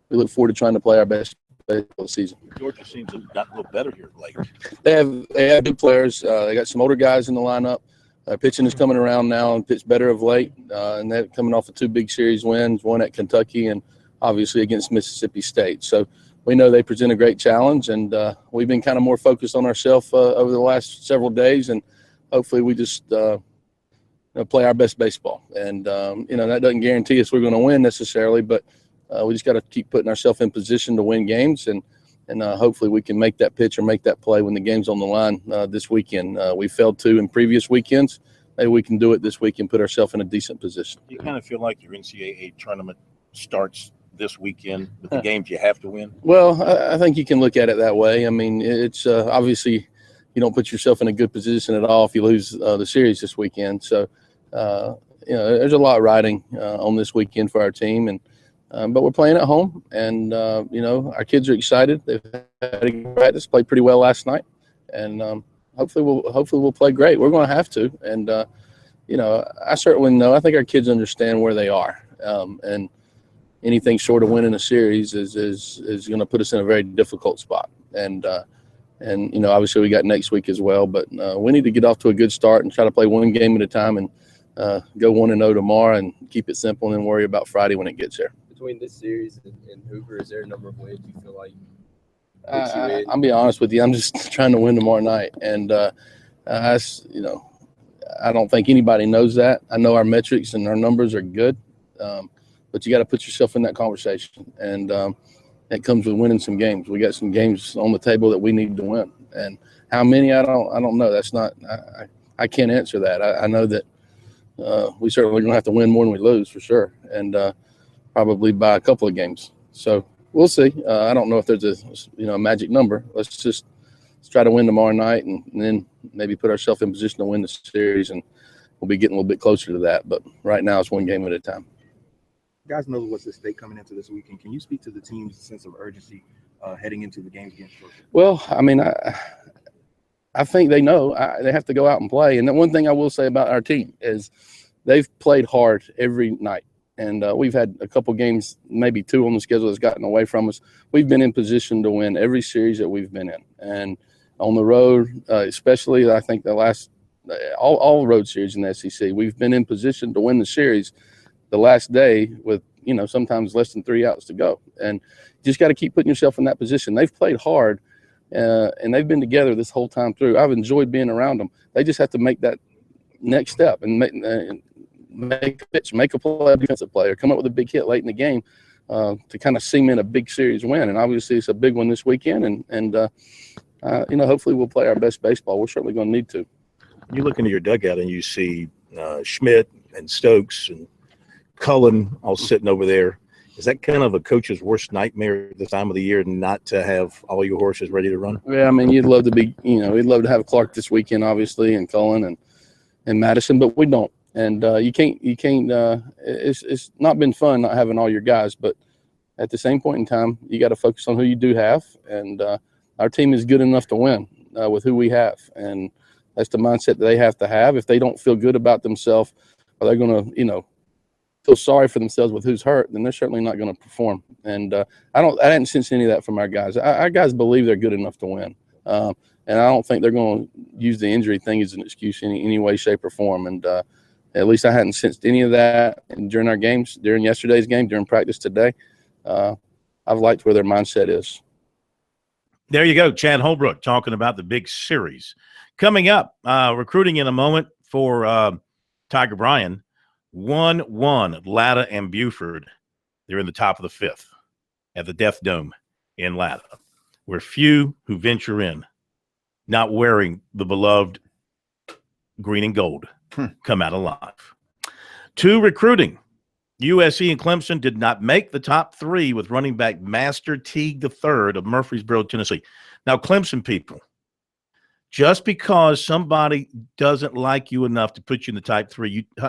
we look forward to trying to play our best baseball season. Georgia seems to have gotten a little better here late. They have good players. They got some older guys in the lineup. Pitching is coming around now and pitched better of late, and they're coming off of 2 big series wins, one at Kentucky and obviously against Mississippi State. So we know they present a great challenge, and we've been kind of more focused on ourselves over the last several days, and hopefully we just play our best baseball. And, that doesn't guarantee us we're going to win necessarily, but we just got to keep putting ourselves in position to win games, and hopefully we can make that pitch or make that play when the game's on the line this weekend. We failed to in previous weekends. Maybe we can do it this week and put ourselves in a decent position. You kind of feel like your NCAA tournament starts this weekend with the games you have to win? Well, I think you can look at it that way. I mean, it's obviously you don't put yourself in a good position at all if you lose the series this weekend. So, there's a lot riding on this weekend for our team, and but we're playing at home, and our kids are excited. They've had a good practice, played pretty well last night, and hopefully we'll play great. We're going to have to, and I certainly know. I think our kids understand where they are, and anything short of winning a series is going to put us in a very difficult spot. And obviously we got next week as well, but we need to get off to a good start and try to play one game at a time and go 1-0 tomorrow and keep it simple and then worry about Friday when it gets here. Between this series and Hoover, is there a number of wins you feel like? I'll be honest with you. I'm just trying to win tomorrow night, and I don't think anybody knows that. I know our metrics and our numbers are good, but you got to put yourself in that conversation, and that comes with winning some games. We got some games on the table that we need to win, and how many I don't know. That's not I can't answer that. I know that we certainly going to have to win more than we lose for sure, and probably by a couple of games. So we'll see. I don't know if there's a magic number. Let's try to win tomorrow night, and then maybe put ourselves in position to win the series, and we'll be getting a little bit closer to that. But right now, it's one game at a time. Guys know what's at stake coming into this weekend. Can you speak to the team's sense of urgency heading into the games against Georgia? Well, I mean, I think they know they have to go out and play. And the one thing I will say about our team is they've played hard every night. And we've had a couple games, maybe two on the schedule that's gotten away from us. We've been in position to win every series that we've been in. And on the road, especially, I think the last all road series in the SEC, we've been in position to win the series the last day with, sometimes less than 3 outs to go. And you just got to keep putting yourself in that position. They've played hard, and they've been together this whole time through. I've enjoyed being around them. They just have to make that next step and make a pitch, make a play, defensive play, or come up with a big hit late in the game to kind of cement a big series win. And obviously it's a big one this weekend, and hopefully we'll play our best baseball. We're certainly going to need to. You look into your dugout and you see Schmidt and Stokes and Cullen all sitting over there. Is that kind of a coach's worst nightmare at this time of the year, not to have all your horses ready to run? Yeah, I mean, you'd love to be, we'd love to have Clark this weekend, obviously, and Cullen and Madison, but we don't. And you can't. It's not been fun not having all your guys, but at the same point in time, you got to focus on who you do have. And our team is good enough to win with who we have, and that's the mindset that they have to have. If they don't feel good about themselves, or they're going to, feel sorry for themselves with who's hurt, then they're certainly not going to perform. And I didn't sense any of that from our guys. Our guys believe they're good enough to win, and I don't think they're going to use the injury thing as an excuse in any way, shape, or form. And at least I hadn't sensed any of that during our games, during yesterday's game, during practice today. I've liked where their mindset is. There you go, Chad Holbrook talking about the big series. Coming up, recruiting in a moment for Tiger Bryan. 1-1 Atlanta and Buford. They're in the top of the fifth at the Death Dome in Atlanta, where few who venture in not wearing the beloved green and gold come out alive. 2, recruiting. USC and Clemson did not make the top 3 with running back Master Teague III of Murfreesboro, Tennessee. Now, Clemson people, just because somebody doesn't like you enough to put you in the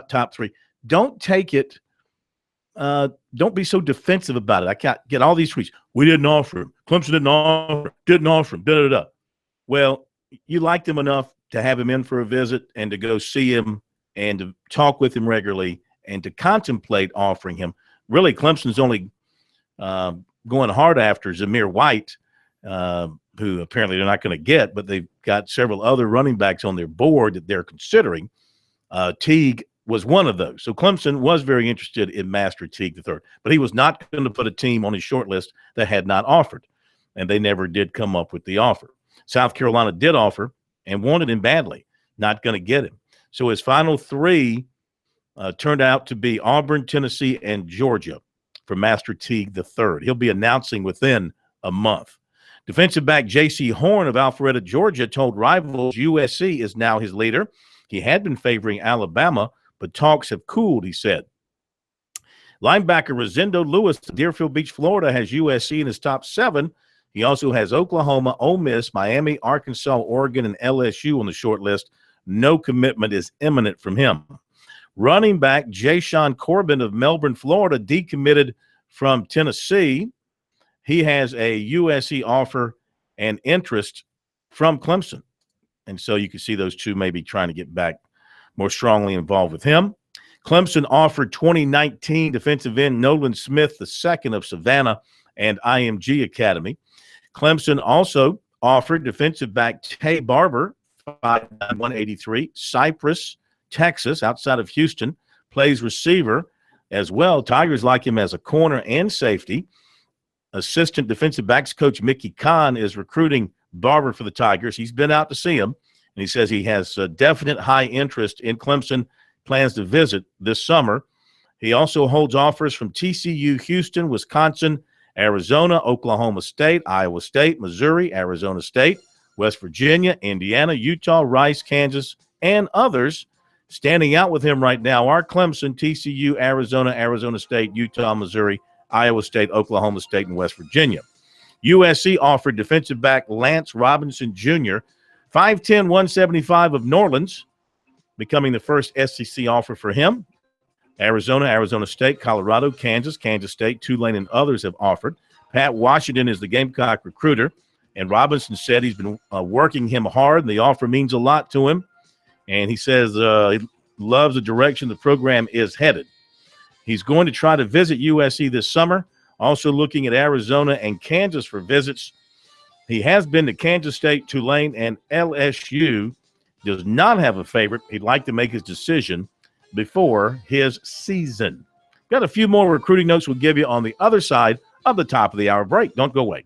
top three, don't take it. Don't be so defensive about it. I can't get all these tweets. We didn't offer him. Clemson didn't offer him. Da-da-da. Well, you liked him enough to have him in for a visit and to go see him and to talk with him regularly and to contemplate offering him. Really, Clemson's only going hard after Zamir White, who apparently they're not going to get, but they've got several other running backs on their board that they're considering. Teague was one of those. So Clemson was very interested in Master Teague III, but he was not going to put a team on his short list that had not offered, and they never did come up with the offer. South Carolina did offer and wanted him badly, not going to get him. So his final 3 turned out to be Auburn, Tennessee, and Georgia for Master Teague III. He'll be announcing within a month. Defensive back J.C. Horn of Alpharetta, Georgia, told rivals USC is now his leader. He had been favoring Alabama, but talks have cooled, he said. Linebacker Rosendo Lewis of Deerfield Beach, Florida, has USC in his top 7. He also has Oklahoma, Ole Miss, Miami, Arkansas, Oregon, and LSU on the short list. No commitment is imminent from him. Running back Jayshon Corbin of Melbourne, Florida, decommitted from Tennessee. He has a USC offer and interest from Clemson. And so you can see those two maybe trying to get back more strongly involved with him. Clemson offered 2019 defensive end Nolan Smith II of Savannah and IMG Academy. Clemson also offered defensive back Tay Barber, 5'9", 183, Cypress, Texas, outside of Houston, plays receiver as well. Tigers like him as a corner and safety. Assistant defensive backs coach Mickey Kahn is recruiting Barber for the Tigers. He's been out to see him, and he says he has a definite high interest in Clemson, plans to visit this summer. He also holds offers from TCU, Houston, Wisconsin, Arizona, Oklahoma State, Iowa State, Missouri, Arizona State, West Virginia, Indiana, Utah, Rice, Kansas, and others. Standing out with him right now are Clemson, TCU, Arizona, Arizona State, Utah, Missouri, Iowa State, Oklahoma State, and West Virginia. USC offered defensive back Lance Robinson Jr., 5'10", 175 of New Orleans, becoming the first SEC offer for him. Arizona, Arizona State, Colorado, Kansas, Kansas State, Tulane, and others have offered. Pat Washington is the Gamecock recruiter, and Robinson said he's been working him hard, and the offer means a lot to him. And he says he loves the direction the program is headed. He's going to try to visit USC this summer, also looking at Arizona and Kansas for visits. He has been to Kansas State, Tulane, and LSU. Does not have a favorite. He'd like to make his decision before his season. Got a few more recruiting notes we'll give you on the other side of the top of the hour break. Don't go away.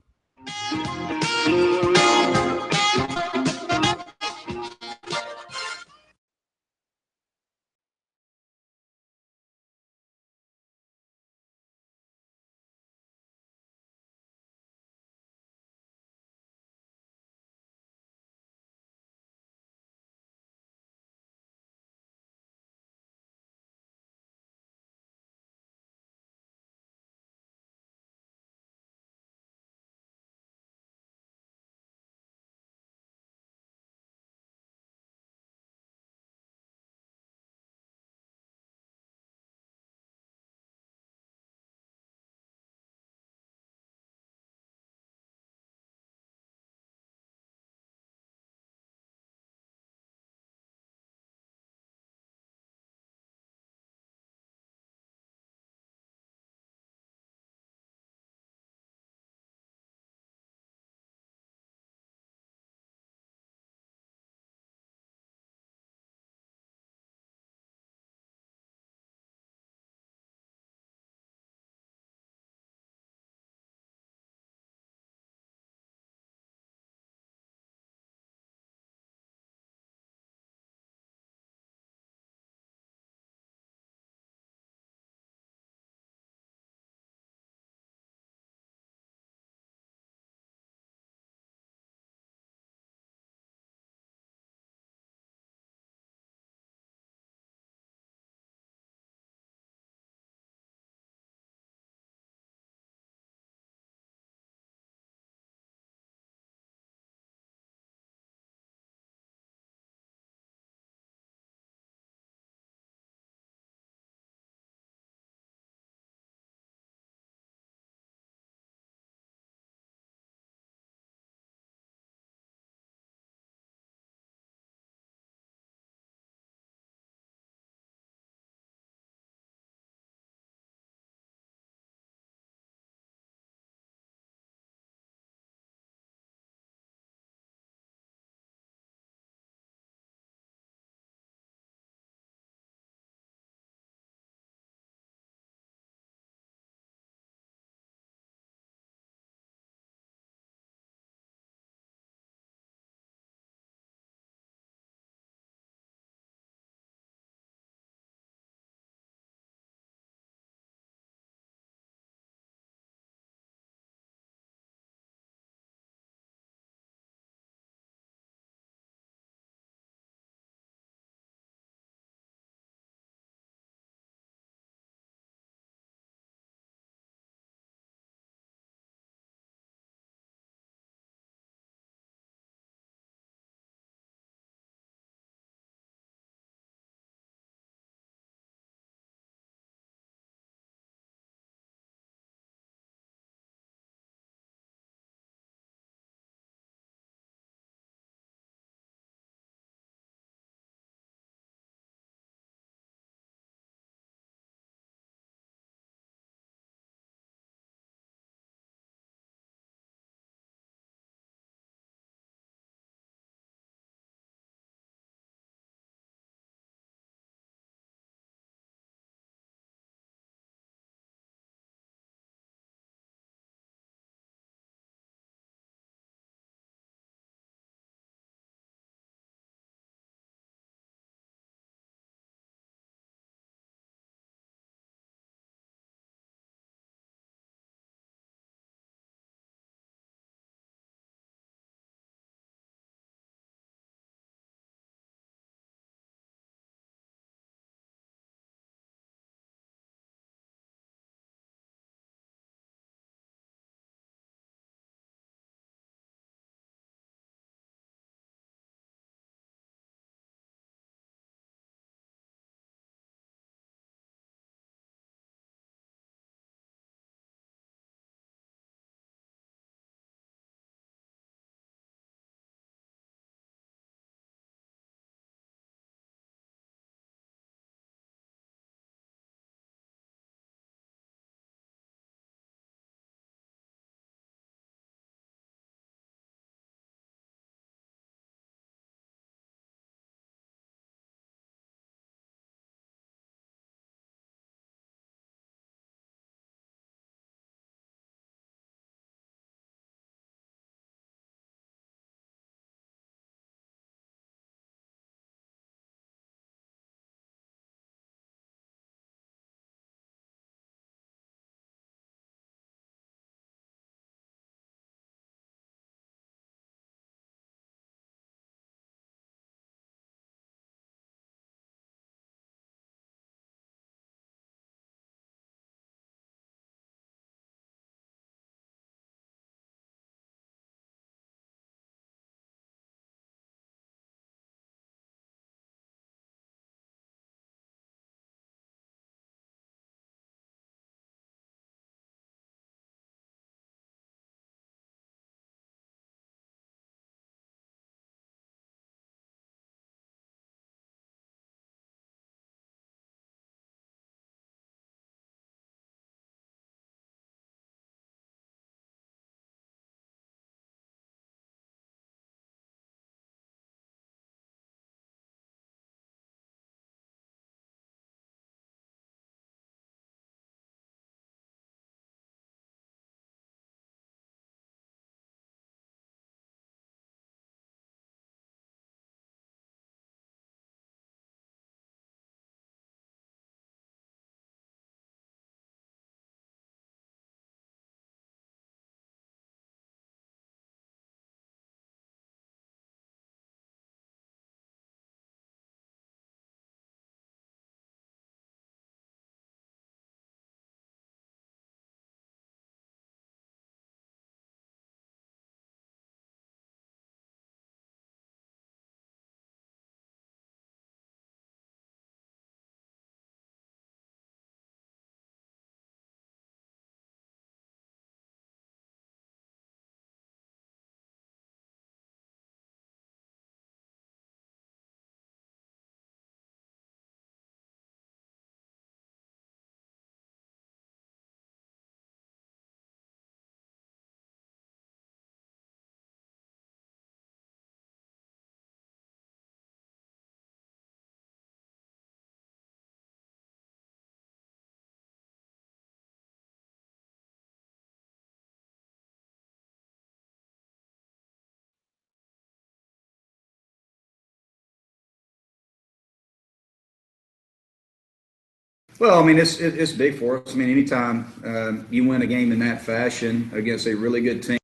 Well, I mean, it's big for us. I mean, anytime you win a game in that fashion against a really good team.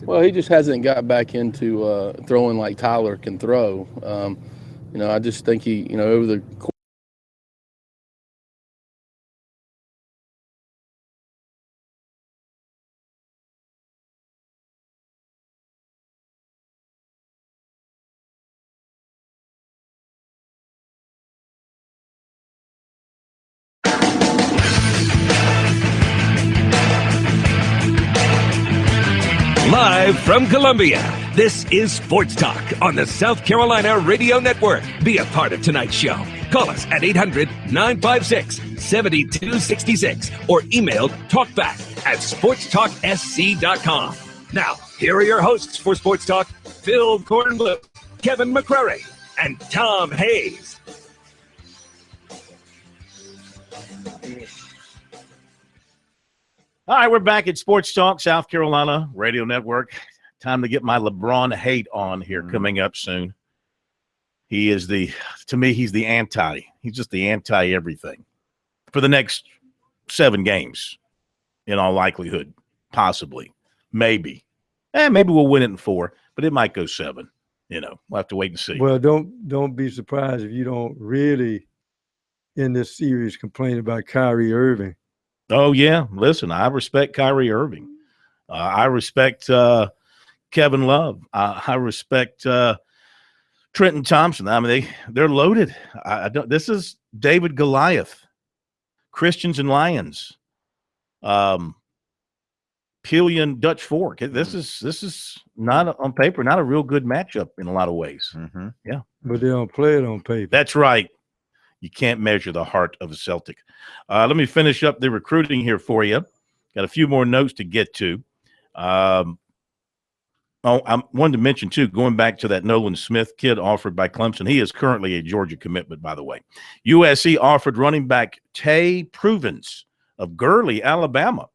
Well, he just hasn't got back into throwing like Tyler can throw. I just think he, over the course. Live from Columbia, this is Sports Talk on the South Carolina Radio Network. Be a part of tonight's show. Call us at 800-956-7266 or email talkback@sportstalksc.com. Now, here are your hosts for Sports Talk, Phil Kornblum, Kevin McCrary, and Tom Hayes. All right, we're back at Sports Talk, South Carolina Radio Network. Time to get my LeBron hate on here coming up soon. He is to me, he's just the anti-everything for the next 7 games, in all likelihood, possibly, maybe. Maybe we'll win it in 4, but it might go 7. We'll have to wait and see. Well, don't be surprised if you don't really, in this series, complain about Kyrie Irving. Oh, yeah. Listen, I respect Kyrie Irving. I respect Kevin Love. I respect Trenton Thompson. I mean, they're loaded. This is David Goliath, Christians and Lions, Pillion Dutch Fork. This is not on paper, not a real good matchup in a lot of ways. Mm-hmm. Yeah. But they don't play it on paper. That's right. You can't measure the heart of a Celtic. Let me finish up the recruiting here for you. Got a few more notes to get to. I wanted to mention, too, going back to that Nolan Smith kid offered by Clemson. He is currently a Georgia commitment, by the way. USC offered running back Tay Pruvens of Gurley, Alabama.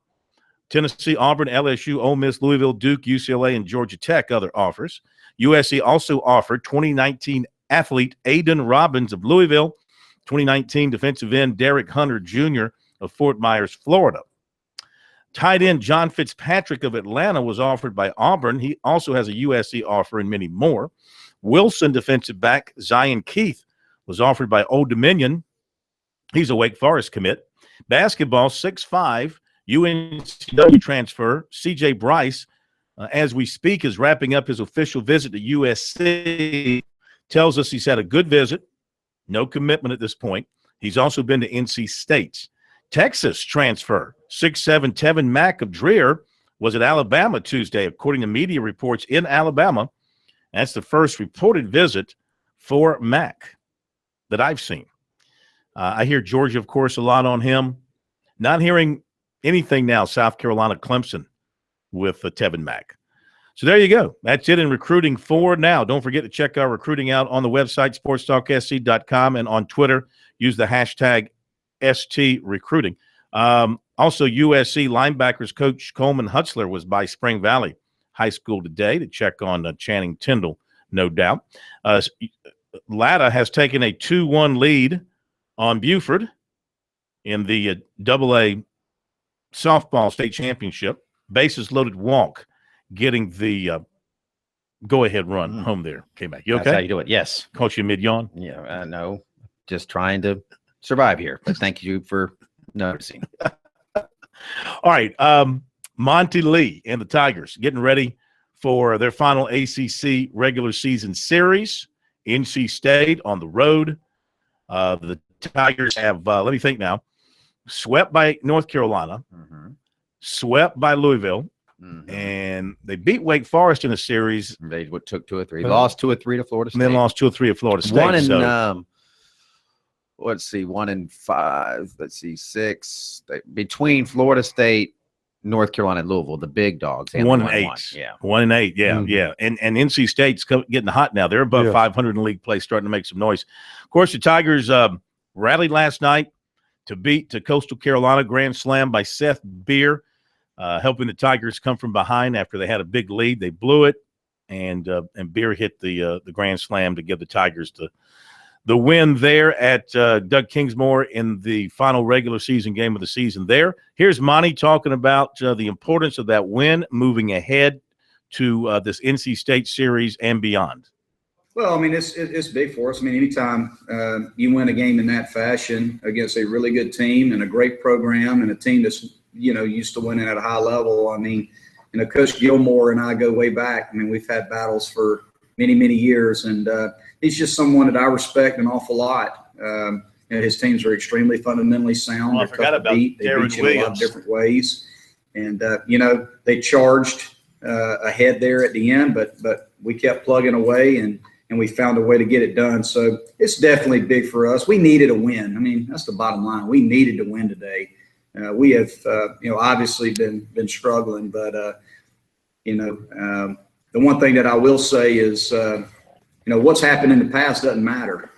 Tennessee, Auburn, LSU, Ole Miss, Louisville, Duke, UCLA, and Georgia Tech, other offers. USC also offered 2019 athlete Aiden Robbins of Louisville, 2019 defensive end Derek Hunter Jr. of Fort Myers, Florida. Tight end John Fitzpatrick of Atlanta was offered by Auburn. He also has a USC offer and many more. Wilson defensive back Zion Keith was offered by Old Dominion. He's a Wake Forest commit. Basketball 6'5", UNCW transfer CJ Bryce, as we speak, is wrapping up his official visit to USC. Tells us he's had a good visit. No commitment at this point. He's also been to NC State. Texas transfer 6'7" Tevin Mack of Dreher was at Alabama Tuesday, according to media reports in Alabama. That's the first reported visit for Mack that I've seen. I hear Georgia, of course, a lot on him. Not hearing anything now, South Carolina, Clemson with Tevin Mack. So there you go. That's it in recruiting for now. Don't forget to check our recruiting out on the website, sportstalksc.com, and on Twitter. Use the hashtag STRecruiting. Also, USC linebackers coach Coleman Hutzler was by Spring Valley High School today to check on Channing Tindall, no doubt. Latta has taken a 2-1 lead on Buford in the AA softball state championship. Bases loaded walk, getting the go-ahead run home there. Came back. You okay? That's how you do it. Yes. Caught you mid-yawn? Yeah, I know. Just trying to survive here. But thank you for noticing. All right. Monty Lee and the Tigers getting ready for their final ACC regular season series. NC State on the road. The Tigers have, let me think now, swept by North Carolina, swept by Louisville, and they beat Wake Forest in a series. They took 2 or 3. Lost 2 or 3 to Florida State. And then lost 2 or 3 to Florida State. 1 in, let's see, 1 in 5. Let's see, 6. Between Florida State, North Carolina, and Louisville, the big dogs. 1 and 8. Yeah. 1 and 8. Yeah. Yeah. And NC State's getting hot now. They're above 500 in league play, starting to make some noise. Of course, the Tigers rallied last night to beat Coastal Carolina, grand slam by Seth Beer, helping the Tigers come from behind after they had a big lead. They blew it, and Beer hit the grand slam to give the Tigers the win there at Doug Kingsmore in the final regular season game of the season there. Here's Monty talking about the importance of that win moving ahead to this NC State series and beyond. Well, I mean, it's big for us. I mean, anytime you win a game in that fashion against a really good team and a great program and a team that's, used to winning at a high level. I mean, Coach Gilmore and I go way back. I mean, we've had battles for many, many years, and he's just someone that I respect an awful lot. His teams are extremely fundamentally sound. I forgot about They beat you in a lot of different ways. And, they charged ahead there at the end, but we kept plugging away and we found a way to get it done. So it's definitely big for us. We needed a win. I mean, that's the bottom line. We needed to win today. We have, obviously been struggling, but, the one thing that I will say is, what's happened in the past doesn't matter.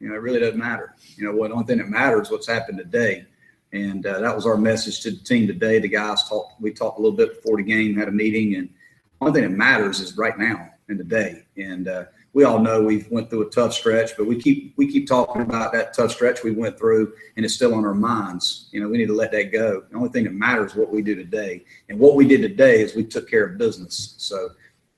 It really doesn't matter. The only thing that matters is what's happened today. And that was our message to the team today. The guys we talked a little bit before the game, had a meeting, and the only thing that matters is right now and today. And we all know we've went through a tough stretch, but we keep talking about that tough stretch we went through, and it's still on our minds. We need to let that go. The only thing that matters is what we do today. And what we did today is we took care of business. So,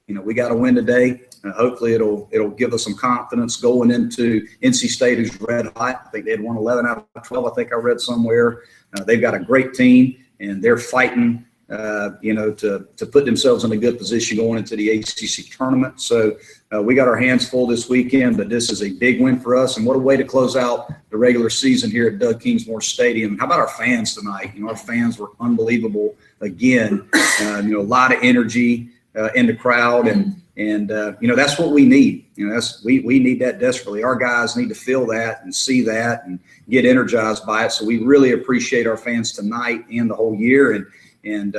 we got to win today. Hopefully it'll give us some confidence going into NC State, who's red hot. I think they had won 11 out of 12. I think I read somewhere. They've got a great team, and they're fighting, to put themselves in a good position going into the ACC tournament. So we got our hands full this weekend, but this is a big win for us. And what a way to close out the regular season here at Doug Kingsmore Stadium. How about our fans tonight? Our fans were unbelievable again. A lot of energy in the crowd, and that's what we need. We need that desperately. Our guys need to feel that and see that and get energized by it. So we really appreciate our fans tonight and the whole year. And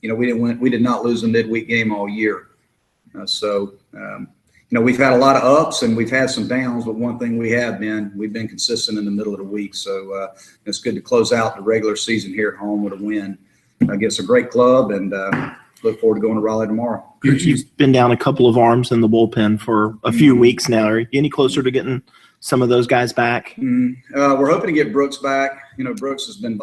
we did not lose a midweek game all year. We've had a lot of ups and we've had some downs, but one thing we've been consistent in the middle of the week. So it's good to close out the regular season here at home with a win against a great club, and look forward to going to Raleigh tomorrow. You've been down a couple of arms in the bullpen for a few weeks now. Are you any closer to getting some of those guys back? We're hoping to get Brooks back. Brooks has been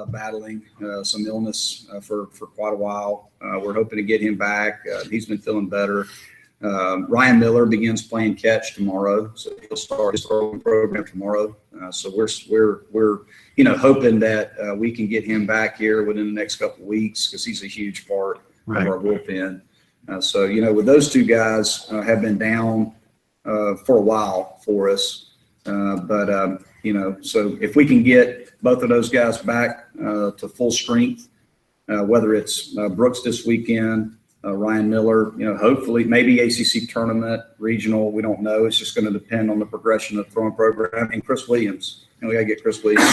battling some illness for quite a while. We're hoping to get him back. He's been feeling better. Ryan Miller begins playing catch tomorrow, so he'll start his throwing program tomorrow. So we're hoping that we can get him back here within the next couple of weeks, because he's a huge part of our bullpen. With those two guys have been down for a while for us, so if we can get both of those guys back to full strength, whether it's Brooks this weekend, Ryan Miller, hopefully maybe ACC tournament, regional, we don't know. It's just going to depend on the progression of the throwing program. And Chris Williams, we got to get Chris Williams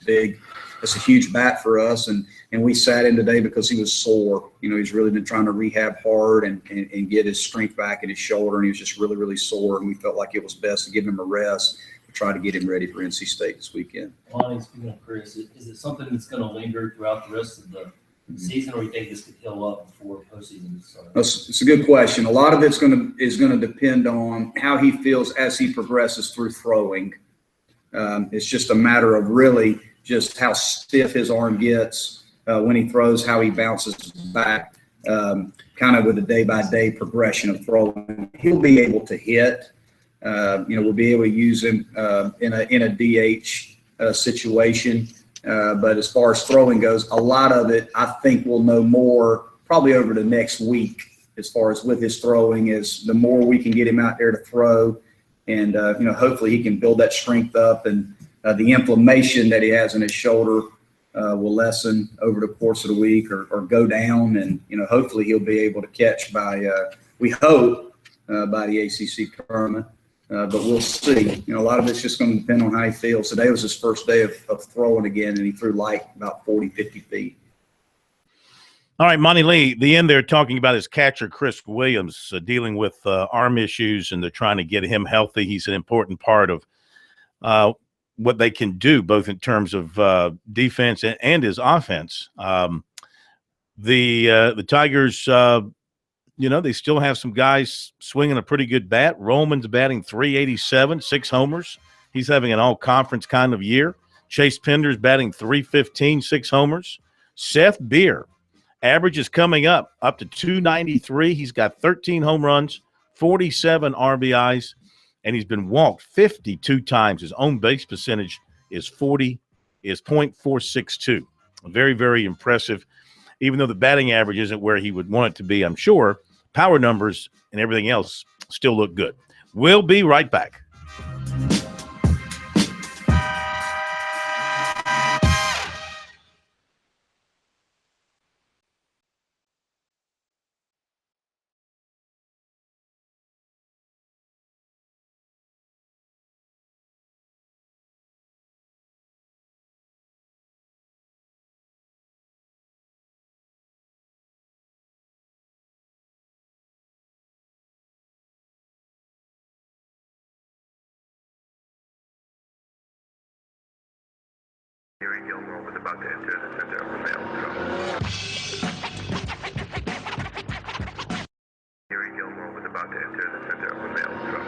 back. That's a huge bat for us. And we sat in today because he was sore. He's really been trying to rehab hard and get his strength back in his shoulder. And he was just really, really sore. And we felt like it was best to give him a rest to try to get him ready for NC State this weekend. Lonnie, speaking of Chris, is it something that's going to linger throughout the rest of the season, or you think this could heal up before postseason starts? It's a good question. A lot of it's is going to depend on how he feels as he progresses through throwing. It's just a matter of really just how stiff his arm gets when he throws, how he bounces back, kind of with a day-by-day progression of throwing. He'll be able to hit. We'll be able to use him in a DH situation. But as far as throwing goes, a lot of it, I think we'll know more probably over the next week as far as with his throwing, is the more we can get him out there to throw. And, hopefully he can build that strength up, and the inflammation that he has in his shoulder will lessen over the course of the week or go down. And, hopefully he'll be able to catch we hope, by the ACC tournament. But we'll see. A lot of it's just going to depend on how he feels. Today was his first day of throwing again, and he threw light about 40, 50 feet. All right, Monty Lee, the end there talking about his catcher, Chris Williams, dealing with arm issues, and they're trying to get him healthy. He's an important part of what they can do, both in terms of defense and his offense. The Tigers they still have some guys swinging a pretty good bat. Roman's batting .387, 6 homers. He's having an all-conference kind of year. Chase Pender's batting .315, 6 homers. Seth Beer, average is coming up to 293. He's got 13 home runs, 47 RBIs, and he's been walked 52 times. His own base percentage is .462. Very, very impressive. Even though the batting average isn't where he would want it to be, I'm sure, power numbers and everything else still look good. We'll be right back. Gary Gilmore was about to enter the center of the mail drum. Gary Gilmore was about to enter the center of the mail drum.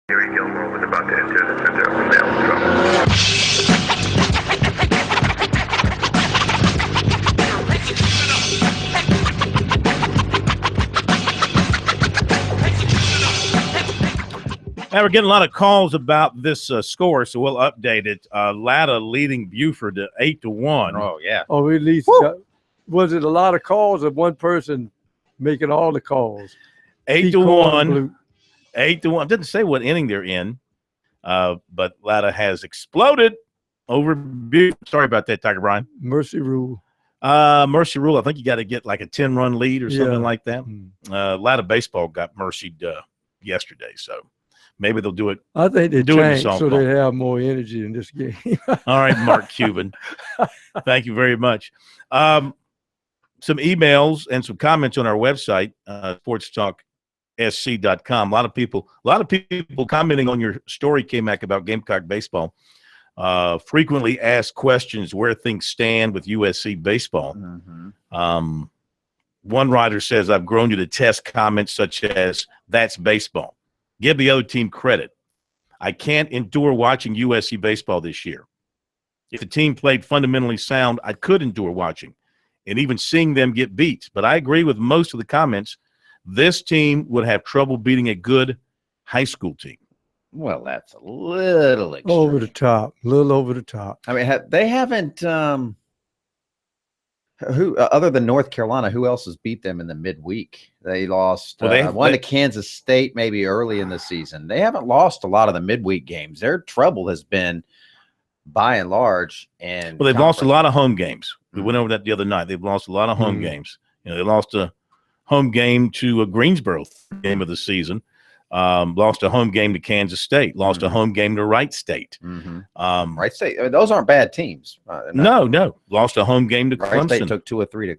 Gary Gilmore was about to enter the center of the mail drum. Now we're getting a lot of calls about this score, so we'll update it. Latta leading Buford 8-1. Oh yeah. Oh, we at least was it a lot of calls or one person making all the calls? 8-1. 8-1. Didn't say what inning they're in, but Latta has exploded over Buford. Sorry about that, Tiger Brian. Mercy rule. Mercy rule. I think you got to get like a 10-run lead or something like that. Latta baseball got mercied yesterday, so maybe they'll do it. I think they do it tanked so they have more energy in this game. All right, Mark Cuban. Thank you very much. Some emails and some comments on our website, SportsTalkSC.com. A lot of people commenting on your story, K-Mac, about Gamecock baseball. Frequently asked questions where things stand with USC baseball. One writer says, I've grown to detest comments such as, that's baseball. Give the other team credit. I can't endure watching USC baseball this year. If the team played fundamentally sound, I could endure watching and even seeing them get beat. But I agree with most of the comments. This team would have trouble beating a good high school team. Well, that's a little extreme. Over the top, a little over the top. I mean, they haven't who other than North Carolina, who else has beat them in the midweek? They lost one to Kansas State maybe early in the season. They haven't lost a lot of the midweek games. Their trouble has been by and large. And well, they've lost a lot of home games. We went over that the other night. They've lost a lot of home games. You know, they lost a home game to a Greensboro game of the season. Lost a home game to Kansas State. Lost a home game to Wright State. Wright State. I mean, those aren't bad teams. No. Lost a home game to Wright Clemson. State took 2 or 3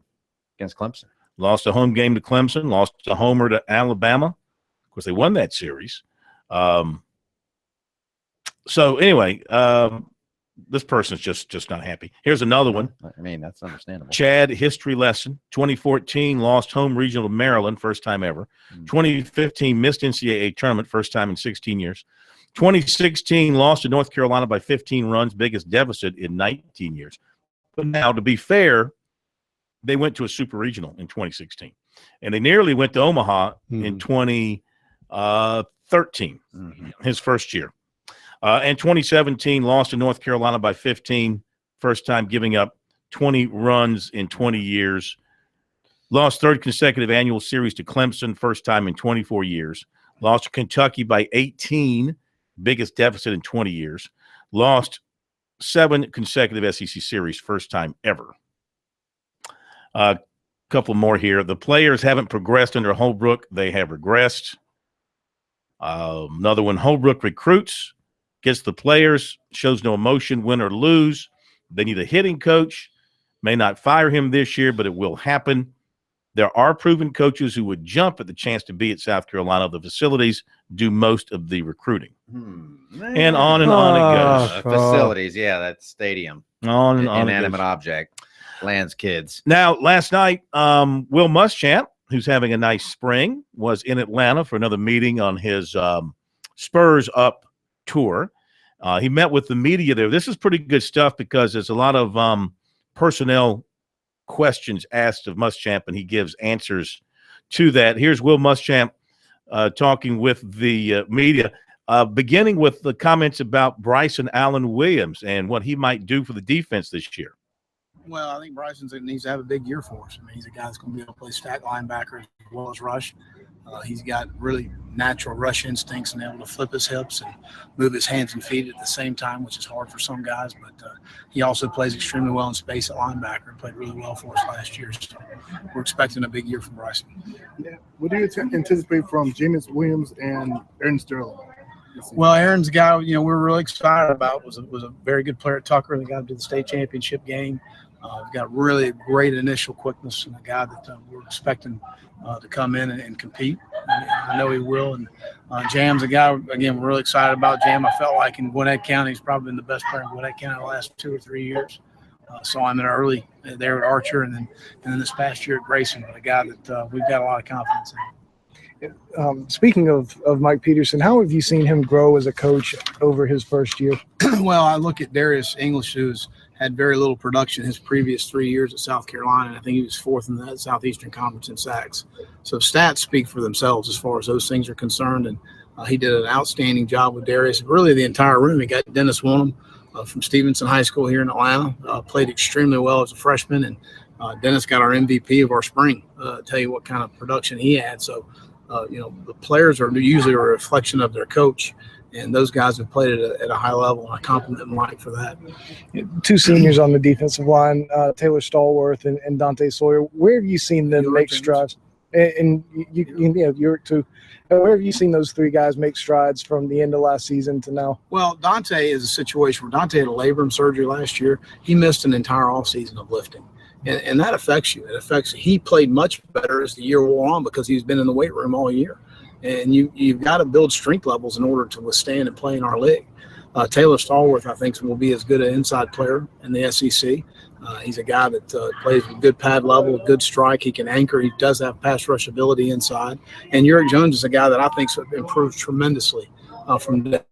against Clemson. Lost a home game to Clemson. Lost a homer to Alabama. Of course, they won that series. So anyway, this person's just not happy. Here's another one. I mean, that's understandable. Chad, history lesson. 2014, lost home regional to Maryland, first time ever. 2015, missed NCAA tournament, first time in 16 years. 2016, lost to North Carolina by 15 runs, biggest deficit in 19 years. But now, to be fair, they went to a super regional in 2016. And they nearly went to Omaha in 2013, his first year. And 2017, lost to North Carolina by 15, first time giving up 20 runs in 20 years. Lost third consecutive annual series to Clemson, first time in 24 years. Lost to Kentucky by 18, biggest deficit in 20 years. Lost 7 consecutive SEC series, first time ever. A couple more here. The players haven't progressed under Holbrook. They have regressed. Another one, Holbrook recruits. Gets the players, shows no emotion, win or lose. They need a hitting coach. May not fire him this year, but it will happen. There are proven coaches who would jump at the chance to be at South Carolina. The facilities do most of the recruiting. And on it goes. Facilities, yeah, that stadium. On and on. Inanimate object. Lands kids. Now, last night, Will Muschamp, who's having a nice spring, was in Atlanta for another meeting on his Spurs Up tour. He met with the media there. This is pretty good stuff because there's a lot of personnel questions asked of Muschamp, and he gives answers to that. Here's Will Muschamp talking with the media, beginning with the comments about Bryson Allen Williams and what he might do for the defense this year. Well, I think Bryson needs to have a big year for us. I mean, he's a guy that's going to be able to play stack linebacker as well as rush. He's got really natural rush instincts and able to flip his hips and move his hands and feet at the same time, which is hard for some guys. But he also plays extremely well in space at linebacker and played really well for us last year. So we're expecting a big year from Bryson. Yeah. What do you anticipate from Jameis Williams and Aaron Sterling? Well, Aaron's a guy, we're really excited about. Was a very good player at Tucker. They got him to the state championship game. We've got really great initial quickness and a guy that we're expecting to come in and compete. I know he will. And Jam's a guy, again, we're really excited about Jam. I felt like in Gwinnett County, he's probably been the best player in Gwinnett County the last 2 or 3 years. Saw him in early there at Archer and then this past year at Grayson, a guy that we've got a lot of confidence in. Speaking of Mike Peterson, how have you seen him grow as a coach over his first year? Well, I look at Darius English, who's had very little production his previous 3 years at South Carolina, and I think he was 4th in the Southeastern Conference in sacks. So stats speak for themselves as far as those things are concerned, and He did an outstanding job with Darius. Really, the entire room. He got Dennis Wonham from Stevenson High School here in Atlanta. Played extremely well as a freshman, and Dennis got our MVP of our spring. Tell you what kind of production he had. So, the players are usually a reflection of their coach, and those guys have played at a high level, and I compliment Mike for that. Two seniors on the defensive line, Taylor Stallworth and Dante Sawyer. Where have you seen them make strides? And you're too. Where have you seen those three guys make strides from the end of last season to now? Well, Dante is a situation where Dante had a labrum surgery last year. He missed an entire offseason of lifting. And that affects you. It affects – he played much better as the year wore on because he's been in the weight room all year. And you've got to build strength levels in order to withstand and play in our league. Taylor Stallworth, I think, will be as good an inside player in the SEC. He's a guy that plays with good pad level, good strike. He can anchor. He does have pass rush ability inside. And Uric Jones is a guy that I think improved tremendously from day.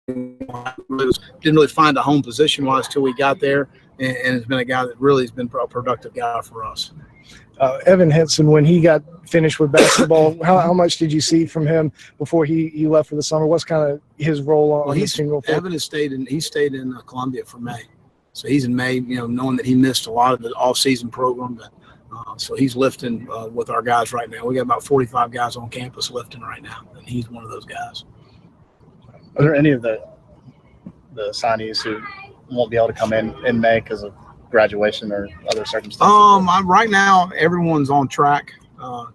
Didn't really find a home position-wise till we got there, and has been a guy that really has been a productive guy for us. Evan Henson, when he got finished with basketball, how much did you see from him before he left for the summer? What's kind of his role on the single field? Evan has stayed in Columbia for May. So he's in May, knowing that he missed a lot of the off-season program. But, so he's lifting with our guys right now. We got about 45 guys on campus lifting right now, and he's one of those guys. Are there any of the signees who won't be able to come in May because of graduation or other circumstances? Right now, everyone's on track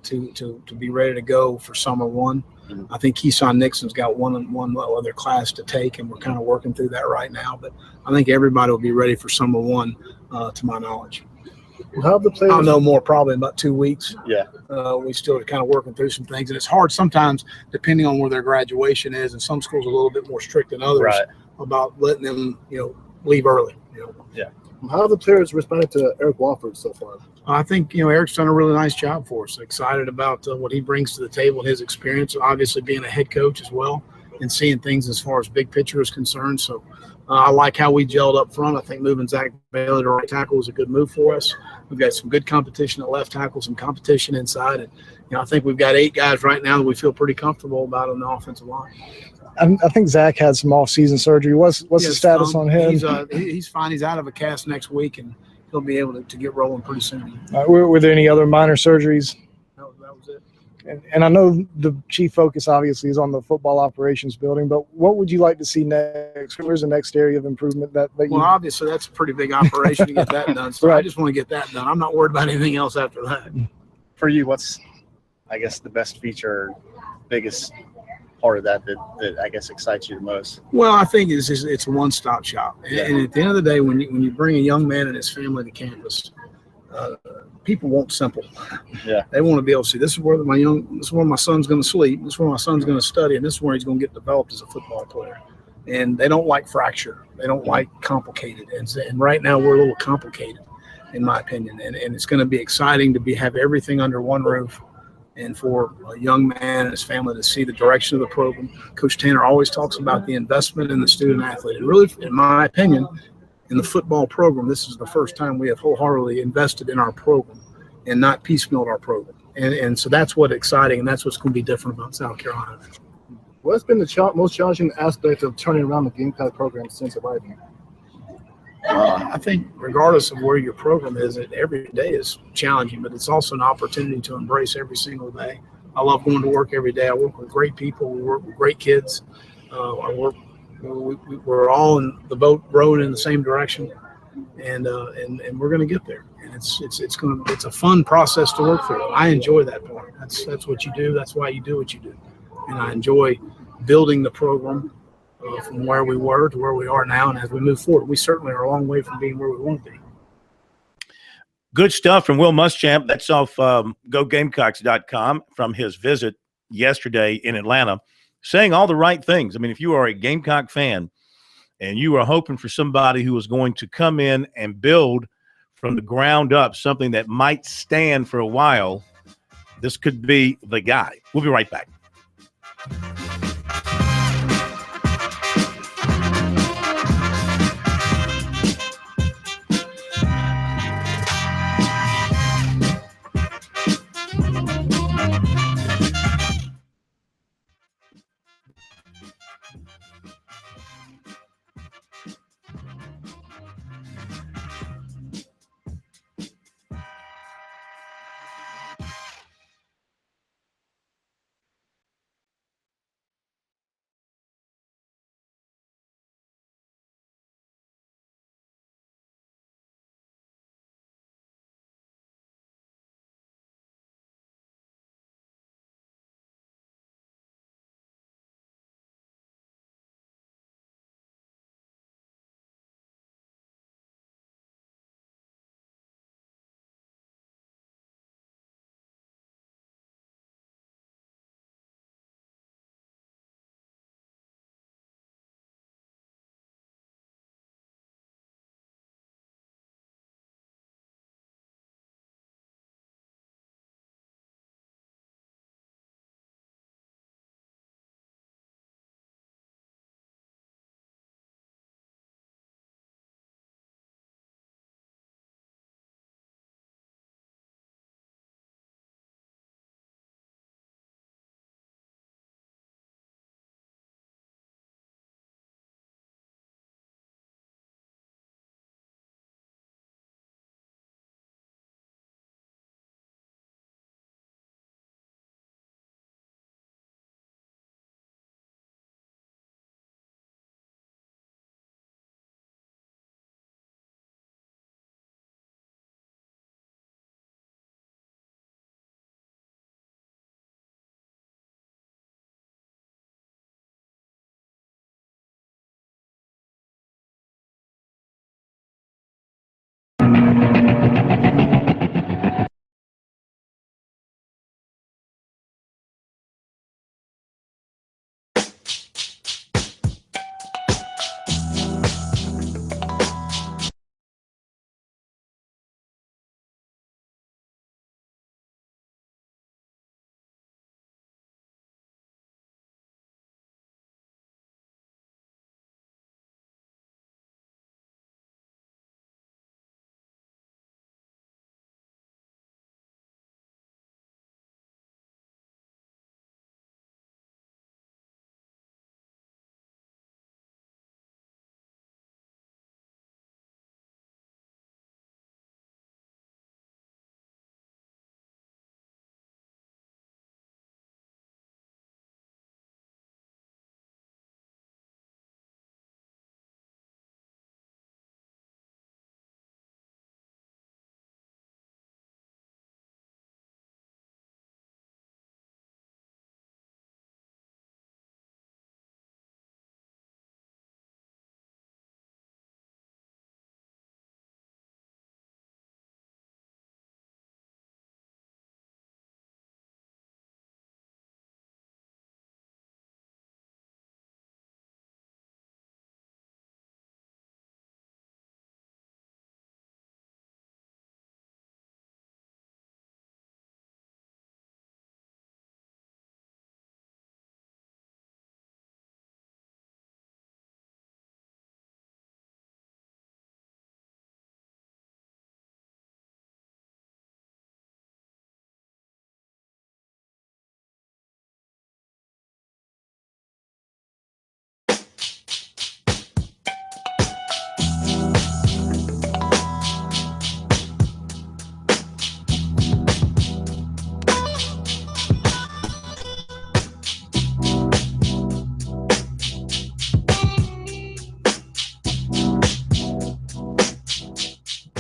to be ready to go for summer one. Mm-hmm. I think Keyshawn Nixon's got one other class to take, and we're kind of working through that right now. But I think everybody will be ready for summer one, to my knowledge. How the players? I'll know more probably in about 2 weeks. Yeah. We still are kind of working through some things, and it's hard sometimes depending on where their graduation is. And some schools are a little bit more strict than others about letting them, leave early. Yeah. How have the players responded to Eric Wofford so far? I think, Eric's done a really nice job for us. Excited about what he brings to the table, his experience, obviously being a head coach as well, and seeing things as far as big picture is concerned. So I like how we gelled up front. I think moving Zach Bailey to right tackle was a good move for us. We've got some good competition at left tackle, some competition inside. And, I think we've got 8 guys right now that we feel pretty comfortable about on the offensive line. I think Zach had some off-season surgery. What's the status on him? He's fine. He's out of a cast next week, and he'll be able to get rolling pretty soon. Were there any other minor surgeries? No, that was it. And I know the chief focus obviously is on the football operations building, but what would you like to see next? Where's the next area of improvement that you? Well, obviously that's a pretty big operation to get that done. So right. I just want to get that done. I'm not worried about anything else after that. For you, what's, I guess, the best feature, biggest part of that I guess excites you the most? Well, I think it's a one-stop shop. Yeah. And at the end of the day, when you bring a young man and his family to campus, people want simple. Yeah. They want to be able to see this is where my son's going to sleep, this is where my son's going to study, and this is where he's going to get developed as a football player. And they don't like fracture. They don't like complicated. And right now we're a little complicated, in my opinion. And it's going to be exciting to have everything under one roof, and for a young man and his family to see the direction of the program. Coach Tanner always talks about the investment in the student athlete. And really, in my opinion, in the football program, this is the first time we have wholeheartedly invested in our program and not piecemealed our program. And so that's what's exciting, and that's what's going to be different about South Carolina. What's been the most challenging aspect of turning around the Gamecock program since arriving? I think regardless of where your program is, every day is challenging, but it's also an opportunity to embrace every single day. I love going to work every day. I work with great people. We work with great kids. We're all in the boat rowing in the same direction, and we're going to get there. And it's a fun process to work through. I enjoy that part. That's what you do. That's why you do what you do. And I enjoy building the program from where we were to where we are now. And as we move forward, we certainly are a long way from being where we want to be. Good stuff from Will Muschamp. That's off GoGamecocks.com from his visit yesterday in Atlanta, saying all the right things. I mean, if you are a Gamecock fan and you are hoping for somebody who is going to come in and build from the ground up something that might stand for a while, this could be the guy. We'll be right back.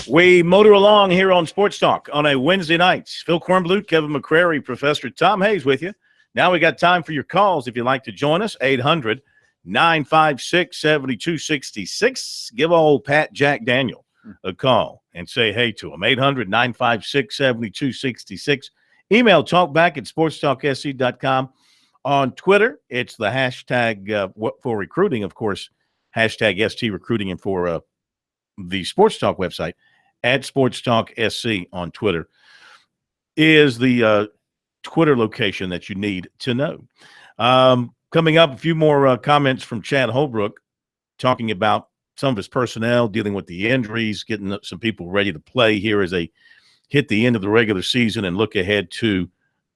We motor along here on Sports Talk on a Wednesday night. Phil Kornblut, Kevin McCrary, Professor Tom Hayes with you. Now we got time for your calls if you'd like to join us. 800-956-7266. Give old Pat Jack Daniel a call and say hey to him. 800-956-7266. Email talkback@sportstalksc.com. On Twitter, it's the hashtag for recruiting, of course, hashtag ST recruiting, and for the Sports Talk website at SportsTalkSC on Twitter is the Twitter location that you need to know. Coming up, a few more comments from Chad Holbrook talking about some of his personnel, dealing with the injuries, getting some people ready to play here as they hit the end of the regular season and look ahead to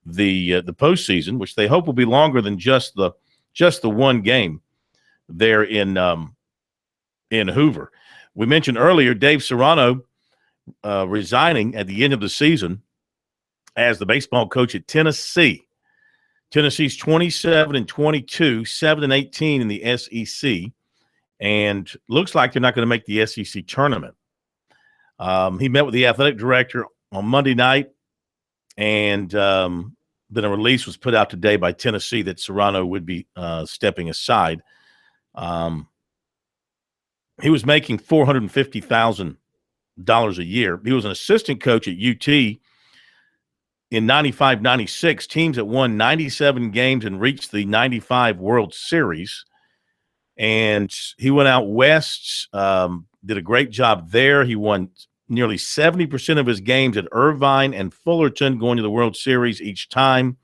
the postseason, which they hope will be longer than just the one game there in Hoover. We mentioned earlier Dave Serrano resigning at the end of the season as the baseball coach at Tennessee. Tennessee's 27-22, 7-18 in the SEC, and looks like they're not going to make the SEC tournament. He met with the athletic director on Monday night, and then a release was put out today by Tennessee that Serrano would be stepping aside. He was making $450,000 a year. He was an assistant coach at UT in 95-96, teams that won 97 games and reached the 95 World Series. And he went out west, did a great job there. He won nearly 70% of his games at Irvine and Fullerton, going to the World Series each time.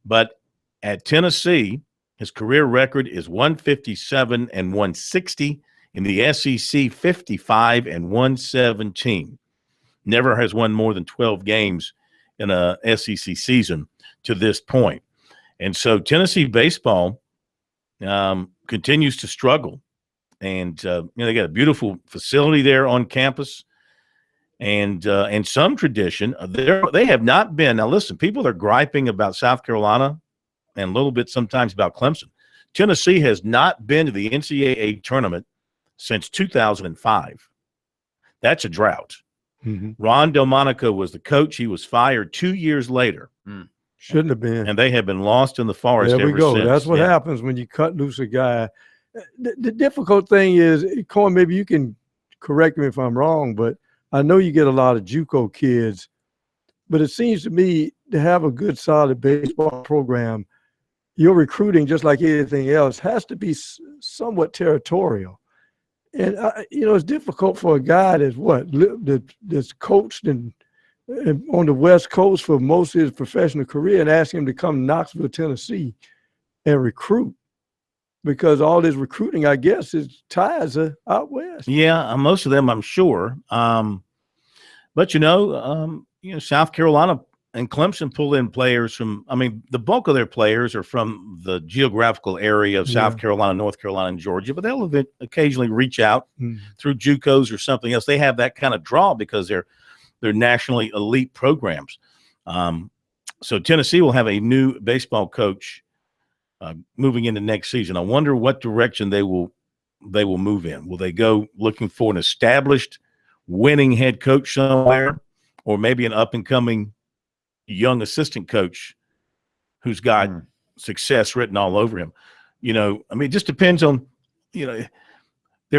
But at Tennessee, his career record is 157-160. In the SEC, 55-117. Never has won more than 12 games in a SEC season to this point. And so Tennessee baseball continues to struggle. And they got a beautiful facility there on campus and some tradition. They have not been – now listen, people are griping about South Carolina and a little bit sometimes about Clemson. Tennessee has not been to the NCAA tournament since 2005. That's a drought. Mm-hmm. Ron Delmonico was the coach. He was fired 2 years later. Shouldn't have been. And they have been lost in the forest There we ever go. since. That's what happens when you cut loose a guy. The difficult thing is, Cohen, maybe you can correct me if I'm wrong, but I know you get a lot of JUCO kids, but it seems to me to have a good, solid baseball program, your recruiting, just like anything else, has to be somewhat territorial. And, it's difficult for a guy that's coached and on the West Coast for most of his professional career and ask him to come to Knoxville, Tennessee and recruit, because all his recruiting, I guess, his ties are out West. Yeah, most of them, I'm sure. But, South Carolina and Clemson pull in players from, the bulk of their players are from the geographical area of South Carolina, North Carolina, and Georgia, but they'll occasionally reach out through JUCOs or something else. They have that kind of draw because they're nationally elite programs. So Tennessee will have a new baseball coach moving into next season. I wonder what direction they will move in. Will they go looking for an established winning head coach somewhere, or maybe an up-and-coming young assistant coach who's got success written all over him? It just depends on, they're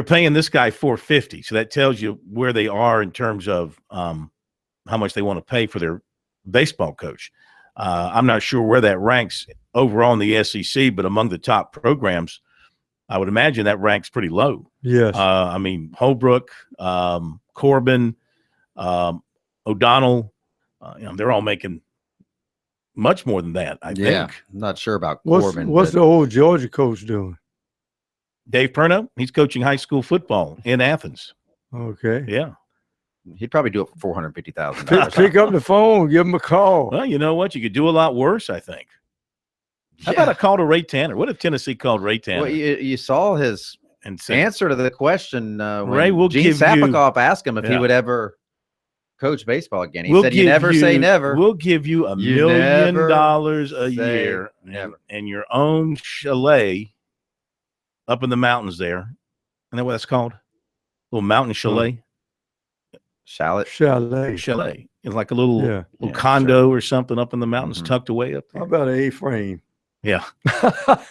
paying this guy $450. So that tells you where they are in terms of how much they want to pay for their baseball coach. I'm not sure where that ranks overall in the SEC, but among the top programs, I would imagine that ranks pretty low. Yes. Holbrook, Corbin, O'Donnell, they're all making much more than that, I think. I'm not sure about Corbin. What's the old Georgia coach doing? Dave Perno, he's coaching high school football in Athens. Okay. Yeah. He'd probably do it for $450,000. Pick up the phone, give him a call. Well, you know what? You could do a lot worse, I think. How about a call to Ray Tanner? What if Tennessee called Ray Tanner? Well, you saw his answer to the question when Ray will Gene give Sapikoff asked him if he would ever coach baseball again. He said, "You never say never. We'll give you $1 million a year and your own chalet up in the mountains there." Isn't that what that's called? Little mountain chalet. Chalet. Chalet. It's like a little Yeah. condo or something up in the mountains, tucked away up there. How about an A-frame? Yeah.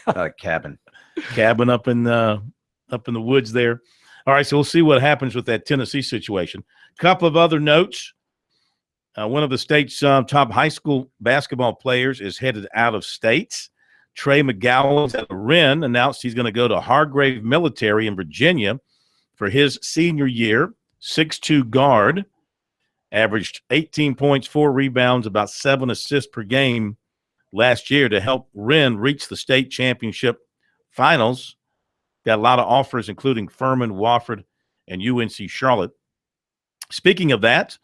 A cabin. Cabin up in the woods there. All right, so we'll see what happens with that Tennessee situation. A couple of other notes. One of the state's top high school basketball players is headed out of state. Trey McGowan at Wren announced he's going to go to Hargrave Military in Virginia for his senior year. 6'2" guard, averaged 18 points, 4 rebounds, about 7 assists per game last year to help Wren reach the state championship finals. Got a lot of offers, including Furman, Wofford, and UNC Charlotte. Speaking of that,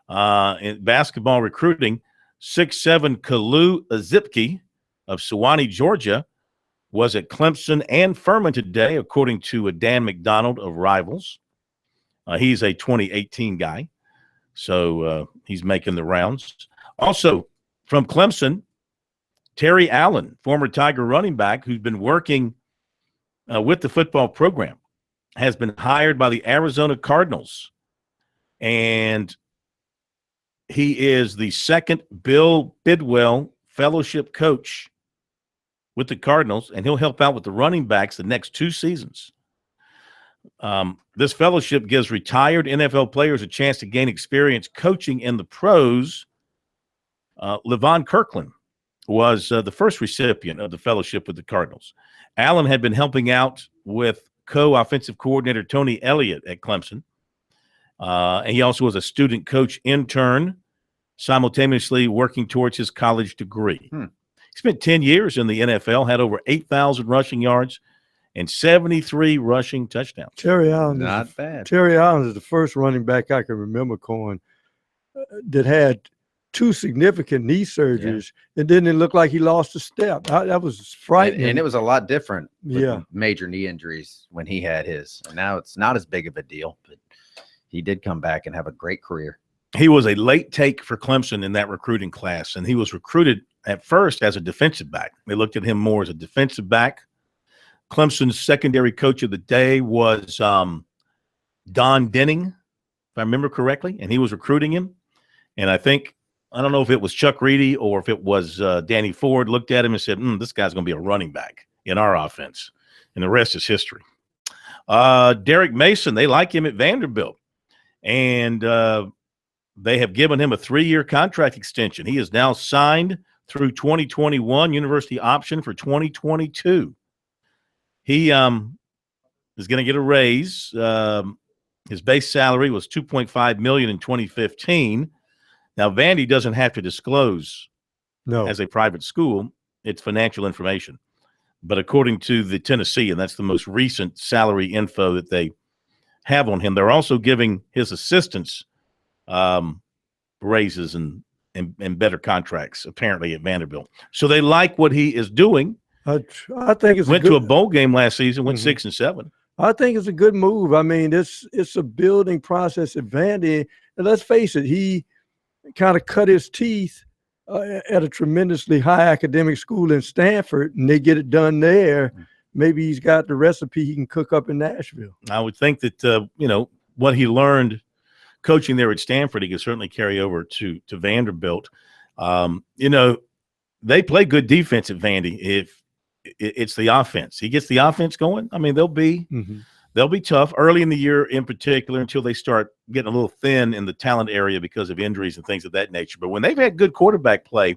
in basketball recruiting, 6'7" Kalu Azipke of Sewanee, Georgia, was at Clemson and Furman today, according to Dan McDonald of Rivals. He's a 2018 guy, so he's making the rounds. Also, from Clemson, Terry Allen, former Tiger running back who's been working with the football program, has been hired by the Arizona Cardinals. And he is the second Bill Bidwell fellowship coach with the Cardinals, and he'll help out with the running backs the next 2 seasons. This fellowship gives retired NFL players a chance to gain experience coaching in the pros. Levon Kirkland was the first recipient of the fellowship with the Cardinals. Allen had been helping out with co-offensive coordinator Tony Elliott at Clemson. And he also was a student coach intern, simultaneously working towards his college degree. He spent 10 years in the NFL, had over 8,000 rushing yards, and 73 rushing touchdowns. Terry Allen Not bad. Terry Allen is the first running back I can remember, Cohen, that had 2 significant knee surgeries, and then it looked like he lost a step. That was frightening. And it was a lot different with Yeah. major knee injuries when he had his. And now it's not as big of a deal, but he did come back and have a great career. He was a late take for Clemson in that recruiting class, and he was recruited at first as a defensive back. They looked at him more as a defensive back. Clemson's secondary coach of the day was Don Denning, if I remember correctly, and he was recruiting him. And I don't know if it was Chuck Reedy or if it was Danny Ford, looked at him and said, this guy's going to be a running back in our offense. And the rest is history. Derek Mason, they like him at Vanderbilt. And they have given him a 3-year contract extension. He is now signed through 2021, university option for 2022. He is going to get a raise. His base salary was $2.5 million in 2015. Now, Vandy doesn't have to disclose as a private school its financial information. But according to the Tennessee, and that's the most recent salary info that they have on him, they're also giving his assistants raises and better contracts, apparently, at Vanderbilt. So they like what he is doing. I think it's went to a bowl game last season, went 6-7. I think it's a good move. I mean, it's a building process at Vandy. And let's face it, he kind of cut his teeth at a tremendously high academic school in Stanford, and they get it done there. Maybe he's got the recipe he can cook up in Nashville. I would think that, what he learned coaching there at Stanford, he can certainly carry over to Vanderbilt. They play good defense at Vandy. If it's the offense, he gets the offense going. I mean, they'll be tough early in the year, in particular, until they start getting a little thin in the talent area because of injuries and things of that nature. But when they've had good quarterback play,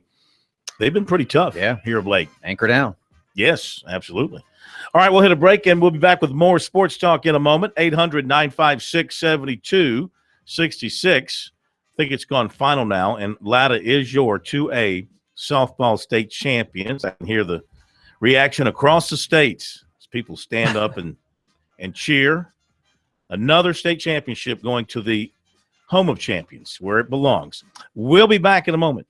they've been pretty tough here of late. Anchor down. Yes, absolutely. All right, we'll hit a break, and we'll be back with more sports talk in a moment. 800-956-7266. I think it's gone final now, and Latta is your 2A softball state champions. I can hear the reaction across the states as people stand up and cheer. Another state championship going to the home of champions, where it belongs. We'll be back in a moment.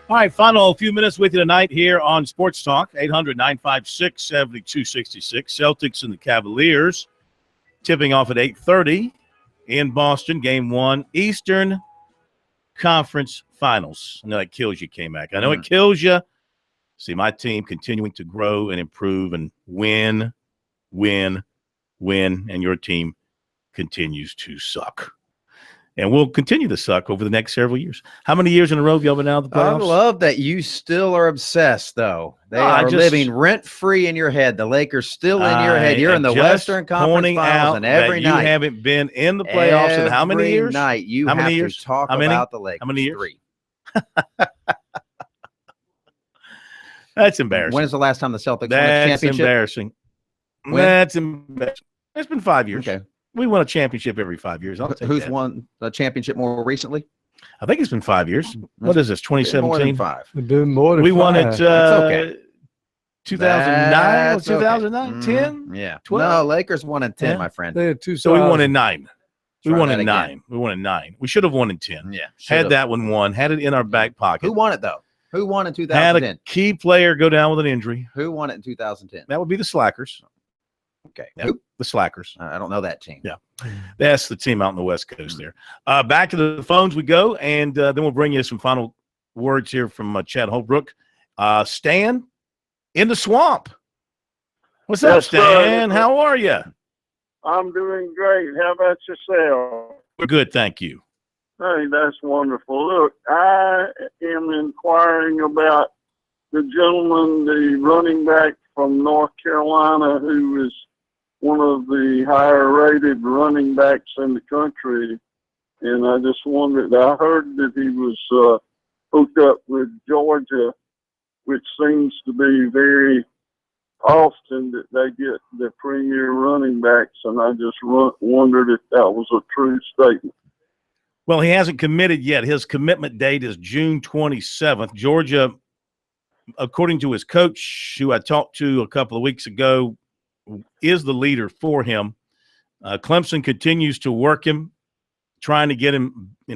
All right, final few minutes with you tonight here on Sports Talk, 800-956-7266. Celtics and the Cavaliers tipping off at 8:30 in Boston, Game 1, Eastern Conference Finals. I know it kills you, K-Mac. I know it kills you. See my team continuing to grow and improve and win, and your team continues to suck. And we'll continue to suck over the next several years. How many years in a row have y'all been out of the playoffs? I love that you still are obsessed, though. They are living rent-free in your head. The Lakers still in your head. You're in the Western Conference Finals, and every night you haven't been in the playoffs in how many years? Every night you have to talk about the Lakers. How many years? 3. That's embarrassing. When's the last time the Celtics won a championship? That's embarrassing. When? That's embarrassing. It's been 5 years. Okay. We won a championship every 5 years. Who's won a championship more recently? I think it's been 5 years. What is this, 2017? More than 5. It's been more than we 5. won it okay. 2009? That's 2009? okay. 10? Yeah. 12? No, Lakers won in 10, my friend. They had 2 So we won in 9. We Try won that in again. 9. We won in 9. We should have won in 10. Yeah. Had that one won. Had it in our back pocket. Who won it, though? Who won in Had 2010? a key player go down with an injury. Who won it in 2010? That would be the Slackers. Okay. Yeah, the Slackers. I don't know that team. Yeah. That's the team out on the West Coast there. Back to the phones we go, and then we'll bring you some final words here from Chad Holbrook. Stan in the swamp. What's up, Stan? How are you? I'm doing great. How about yourself? We're good, thank you. Hey, that's wonderful. Look, I am inquiring about the gentleman, the running back from North Carolina, who is one of the higher-rated running backs in the country. And I just wondered, I heard that he was hooked up with Georgia, which seems to be very often that they get the premier running backs, and I just wondered if that was a true statement. Well, he hasn't committed yet. His commitment date is June 27th. Georgia, according to his coach, who I talked to a couple of weeks ago, is the leader for him. Clemson continues to work him, trying to get him, I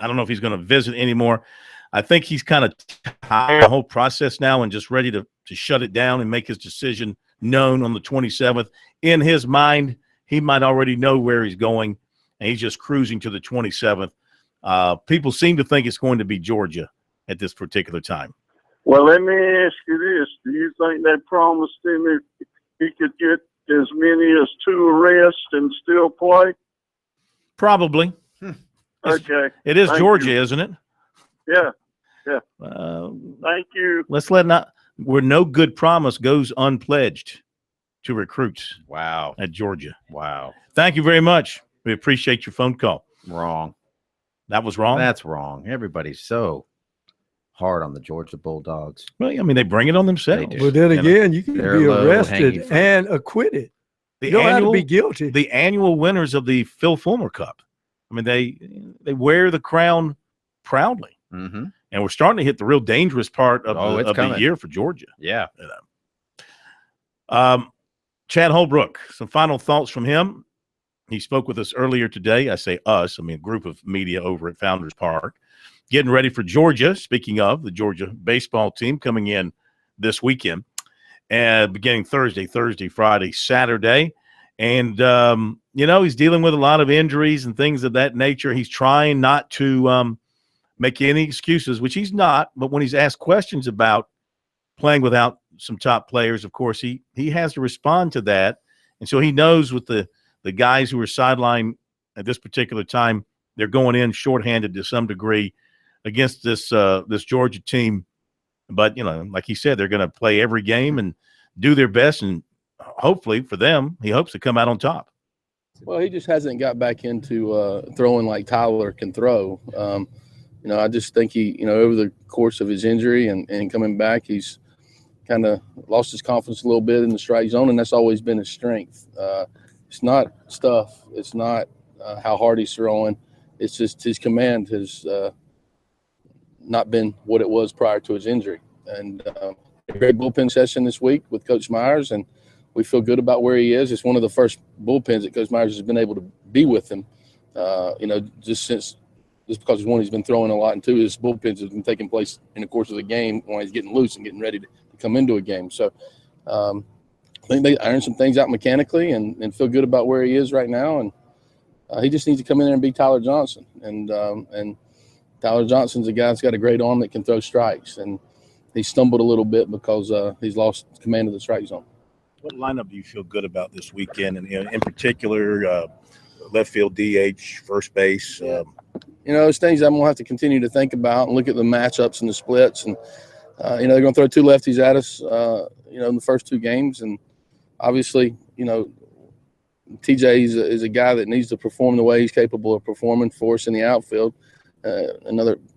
don't know if he's going to visit anymore. I think he's kind of tired of the whole process now and just ready to shut it down and make his decision known on the 27th. In his mind, he might already know where he's going, and he's just cruising to the 27th. People seem to think it's going to be Georgia at this particular time. Well, let me ask you this. Do you think they promised him if he could get as many as 2 arrests and still play? Probably. Okay. It is Thank Georgia, you. isn't it? Yeah. Thank you. Let's where no good promise goes unpledged to recruits. Wow. At Georgia. Wow. Thank you very much. We appreciate your phone call. Wrong. That was wrong? That's wrong. Everybody's so hard on the Georgia Bulldogs. Well, I mean, they bring it on themselves. Well, then again, you can They're be low-hanging arrested fruit. and acquitted. You don't have to be guilty. The annual winners of the Phil Fulmer Cup. I mean, they wear the crown proudly. Mm-hmm. And we're starting to hit the real dangerous part of the year for Georgia. Yeah. Chad Holbrook, some final thoughts from him. He spoke with us earlier today. I say us, I mean a group of media over at Founders Park, getting ready for Georgia. Speaking of the Georgia baseball team coming in this weekend, and beginning Thursday, Friday, Saturday. And, he's dealing with a lot of injuries and things of that nature. He's trying not to make any excuses, which he's not. But when he's asked questions about playing without some top players, of course, he has to respond to that. And so he knows with the guys who are sidelined at this particular time, they're going in shorthanded to some degree against this Georgia team. But, like he said, they're going to play every game and do their best. And hopefully for them, he hopes to come out on top. Well, he just hasn't got back into throwing like Tyler can throw. I just think he, over the course of his injury and coming back, he's kind of lost his confidence a little bit in the strike zone, and that's always been his strength. It's not stuff. It's not how hard he's throwing. It's just his command has not been what it was prior to his injury. And a great bullpen session this week with Coach Myers, and we feel good about where he is. It's one of the first bullpens that Coach Myers has been able to be with him, just because one, he's been throwing a lot, and two, his bullpens have been taking place in the course of the game when he's getting loose and getting ready to come into a game. So I think they ironed some things out mechanically and feel good about where he is right now. And he just needs to come in there and be Tyler Johnson. And Tyler Johnson's a guy that's got a great arm that can throw strikes. And he stumbled a little bit because he's lost command of the strike zone. What lineup do you feel good about this weekend? And in particular, left field, DH, first base. Those things I'm going to have to continue to think about and look at the matchups and the splits. And, they're going to throw 2 lefties at us, in the first 2 games. And obviously, TJ is a guy that needs to perform the way he's capable of performing for us in the outfield.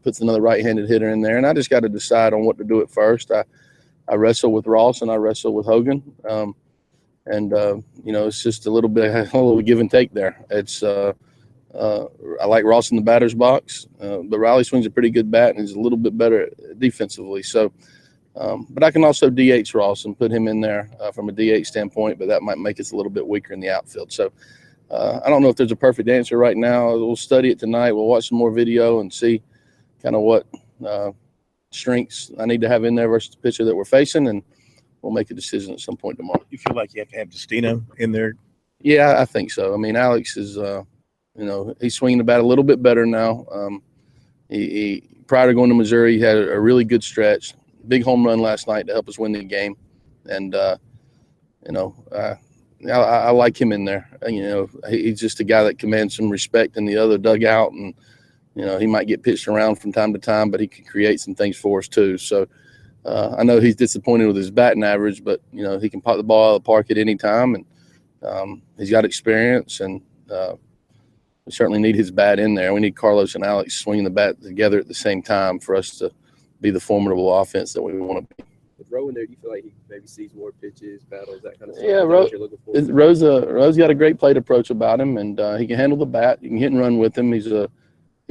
Puts another right-handed hitter in there. And I just got to decide on what to do at first. I wrestle with Ross and I wrestle with Hogan. It's just a little give and take there. It's I like Ross in the batter's box, but Riley swings a pretty good bat and is a little bit better defensively. So, but I can also DH Ross and put him in there from a DH standpoint, but that might make us a little bit weaker in the outfield. So I don't know if there's a perfect answer right now. We'll study it tonight. We'll watch some more video and see kind of what strengths I need to have in there versus the pitcher that we're facing, and we'll make a decision at some point tomorrow. You feel like you have to have Destino in there? Yeah, I think so. I mean, Alex is, he's swinging the bat a little bit better now. He prior to going to Missouri, he had a really good stretch, big home run last night to help us win the game. And, I like him in there. He's just a guy that commands some respect in the other dugout, and he might get pitched around from time to time, but he can create some things for us too. So I know he's disappointed with his batting average, but he can pop the ball out of the park at any time, and he's got experience, and we certainly need his bat in there. We need Carlos and Alex swinging the bat together at the same time for us to be the formidable offense that we want to be. With Rowe in there, do you feel like he maybe sees more pitches, battles, that kind of stuff? Yeah, Rose got a great plate approach about him, and he can handle the bat. You can hit and run with him. He's a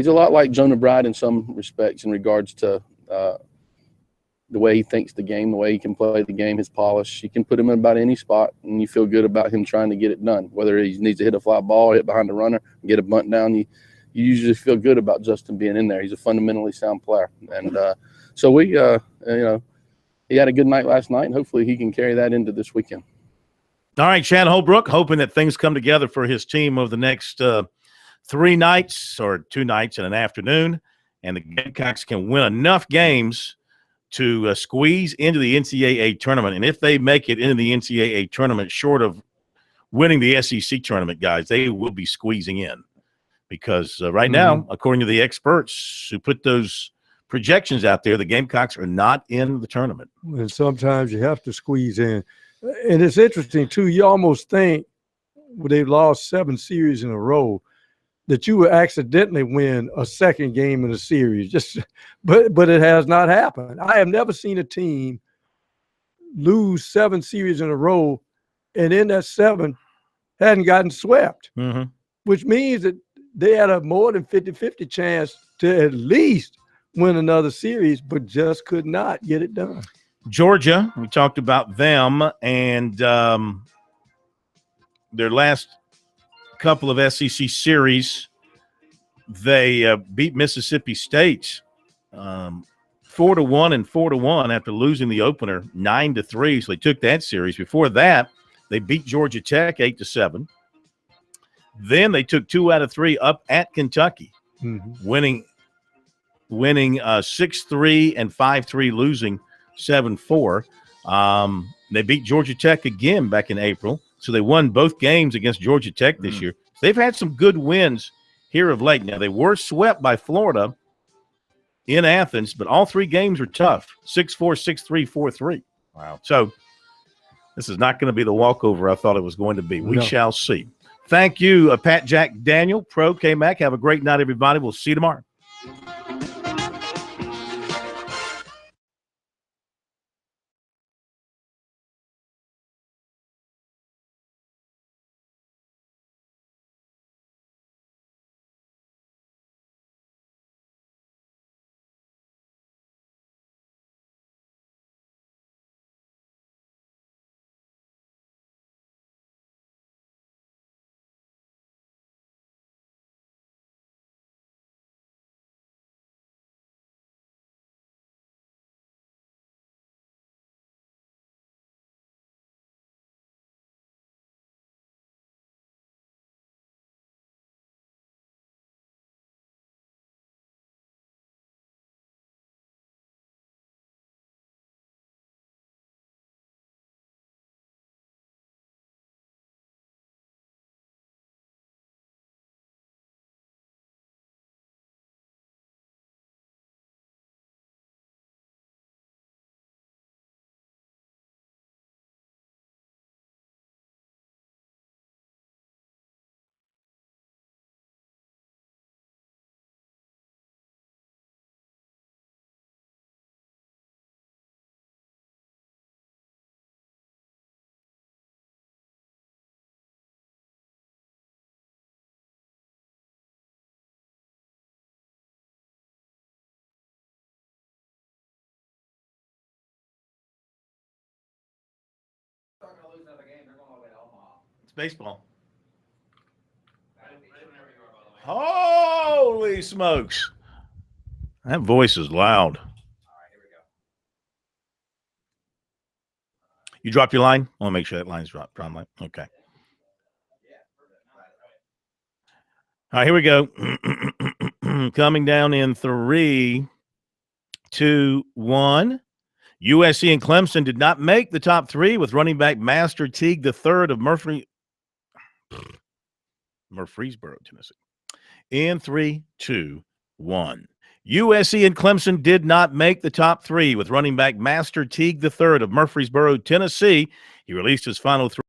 he's a lot like Jonah Bride in some respects in regards to the way he thinks the game, the way he can play the game, his polish. You can put him in about any spot, and you feel good about him trying to get it done. Whether he needs to hit a fly ball, hit behind the runner, get a bunt down, you usually feel good about Justin being in there. He's a fundamentally sound player. And so we, he had a good night last night, and hopefully he can carry that into this weekend. All right, Chad Holbrook, hoping that things come together for his team over the next 3 nights or 2 nights and an afternoon, and the Gamecocks can win enough games to squeeze into the NCAA tournament. And if they make it into the NCAA tournament short of winning the SEC tournament, guys, they will be squeezing in. Because right now, according to the experts who put those projections out there, the Gamecocks are not in the tournament. And sometimes you have to squeeze in. And it's interesting, too. You almost think when they've lost 7 series in a row that you would accidentally win a second game in a series. But it has not happened. I have never seen a team lose 7 series in a row and in that 7 hadn't gotten swept, which means that they had a more than 50-50 chance to at least win another series, but just could not get it done. Georgia, we talked about them and their last couple of SEC series. They beat Mississippi State 4-1 and 4-1 after losing the opener 9-3. So they took that series. Before that, they beat Georgia Tech 8-7. Then they took 2 out of 3 up at Kentucky, winning 6-3 and 5-3, losing 7-4. They beat Georgia Tech again back in April. So they won both games against Georgia Tech this year. They've had some good wins here of late. Now, they were swept by Florida in Athens, but all 3 games were tough, 6-4, 6-3, 4-3. Wow. So this is not going to be the walkover I thought it was going to be. We shall see. Thank you, Pat Jack Daniel, Pro K-Mac. Have a great night, everybody. We'll see you tomorrow. It's baseball. Holy smokes. That voice is loud. All right, here we go. You dropped your line? I want to make sure that line's dropped. Okay. All right, here we go. Coming down in 3, 2, 1. USC and Clemson did not make the top 3 with running back Master Teague III of Murfreesboro, Tennessee. In 3, 2, 1. USC and Clemson did not make the top 3 with running back Master Teague III of Murfreesboro, Tennessee. He released his final 3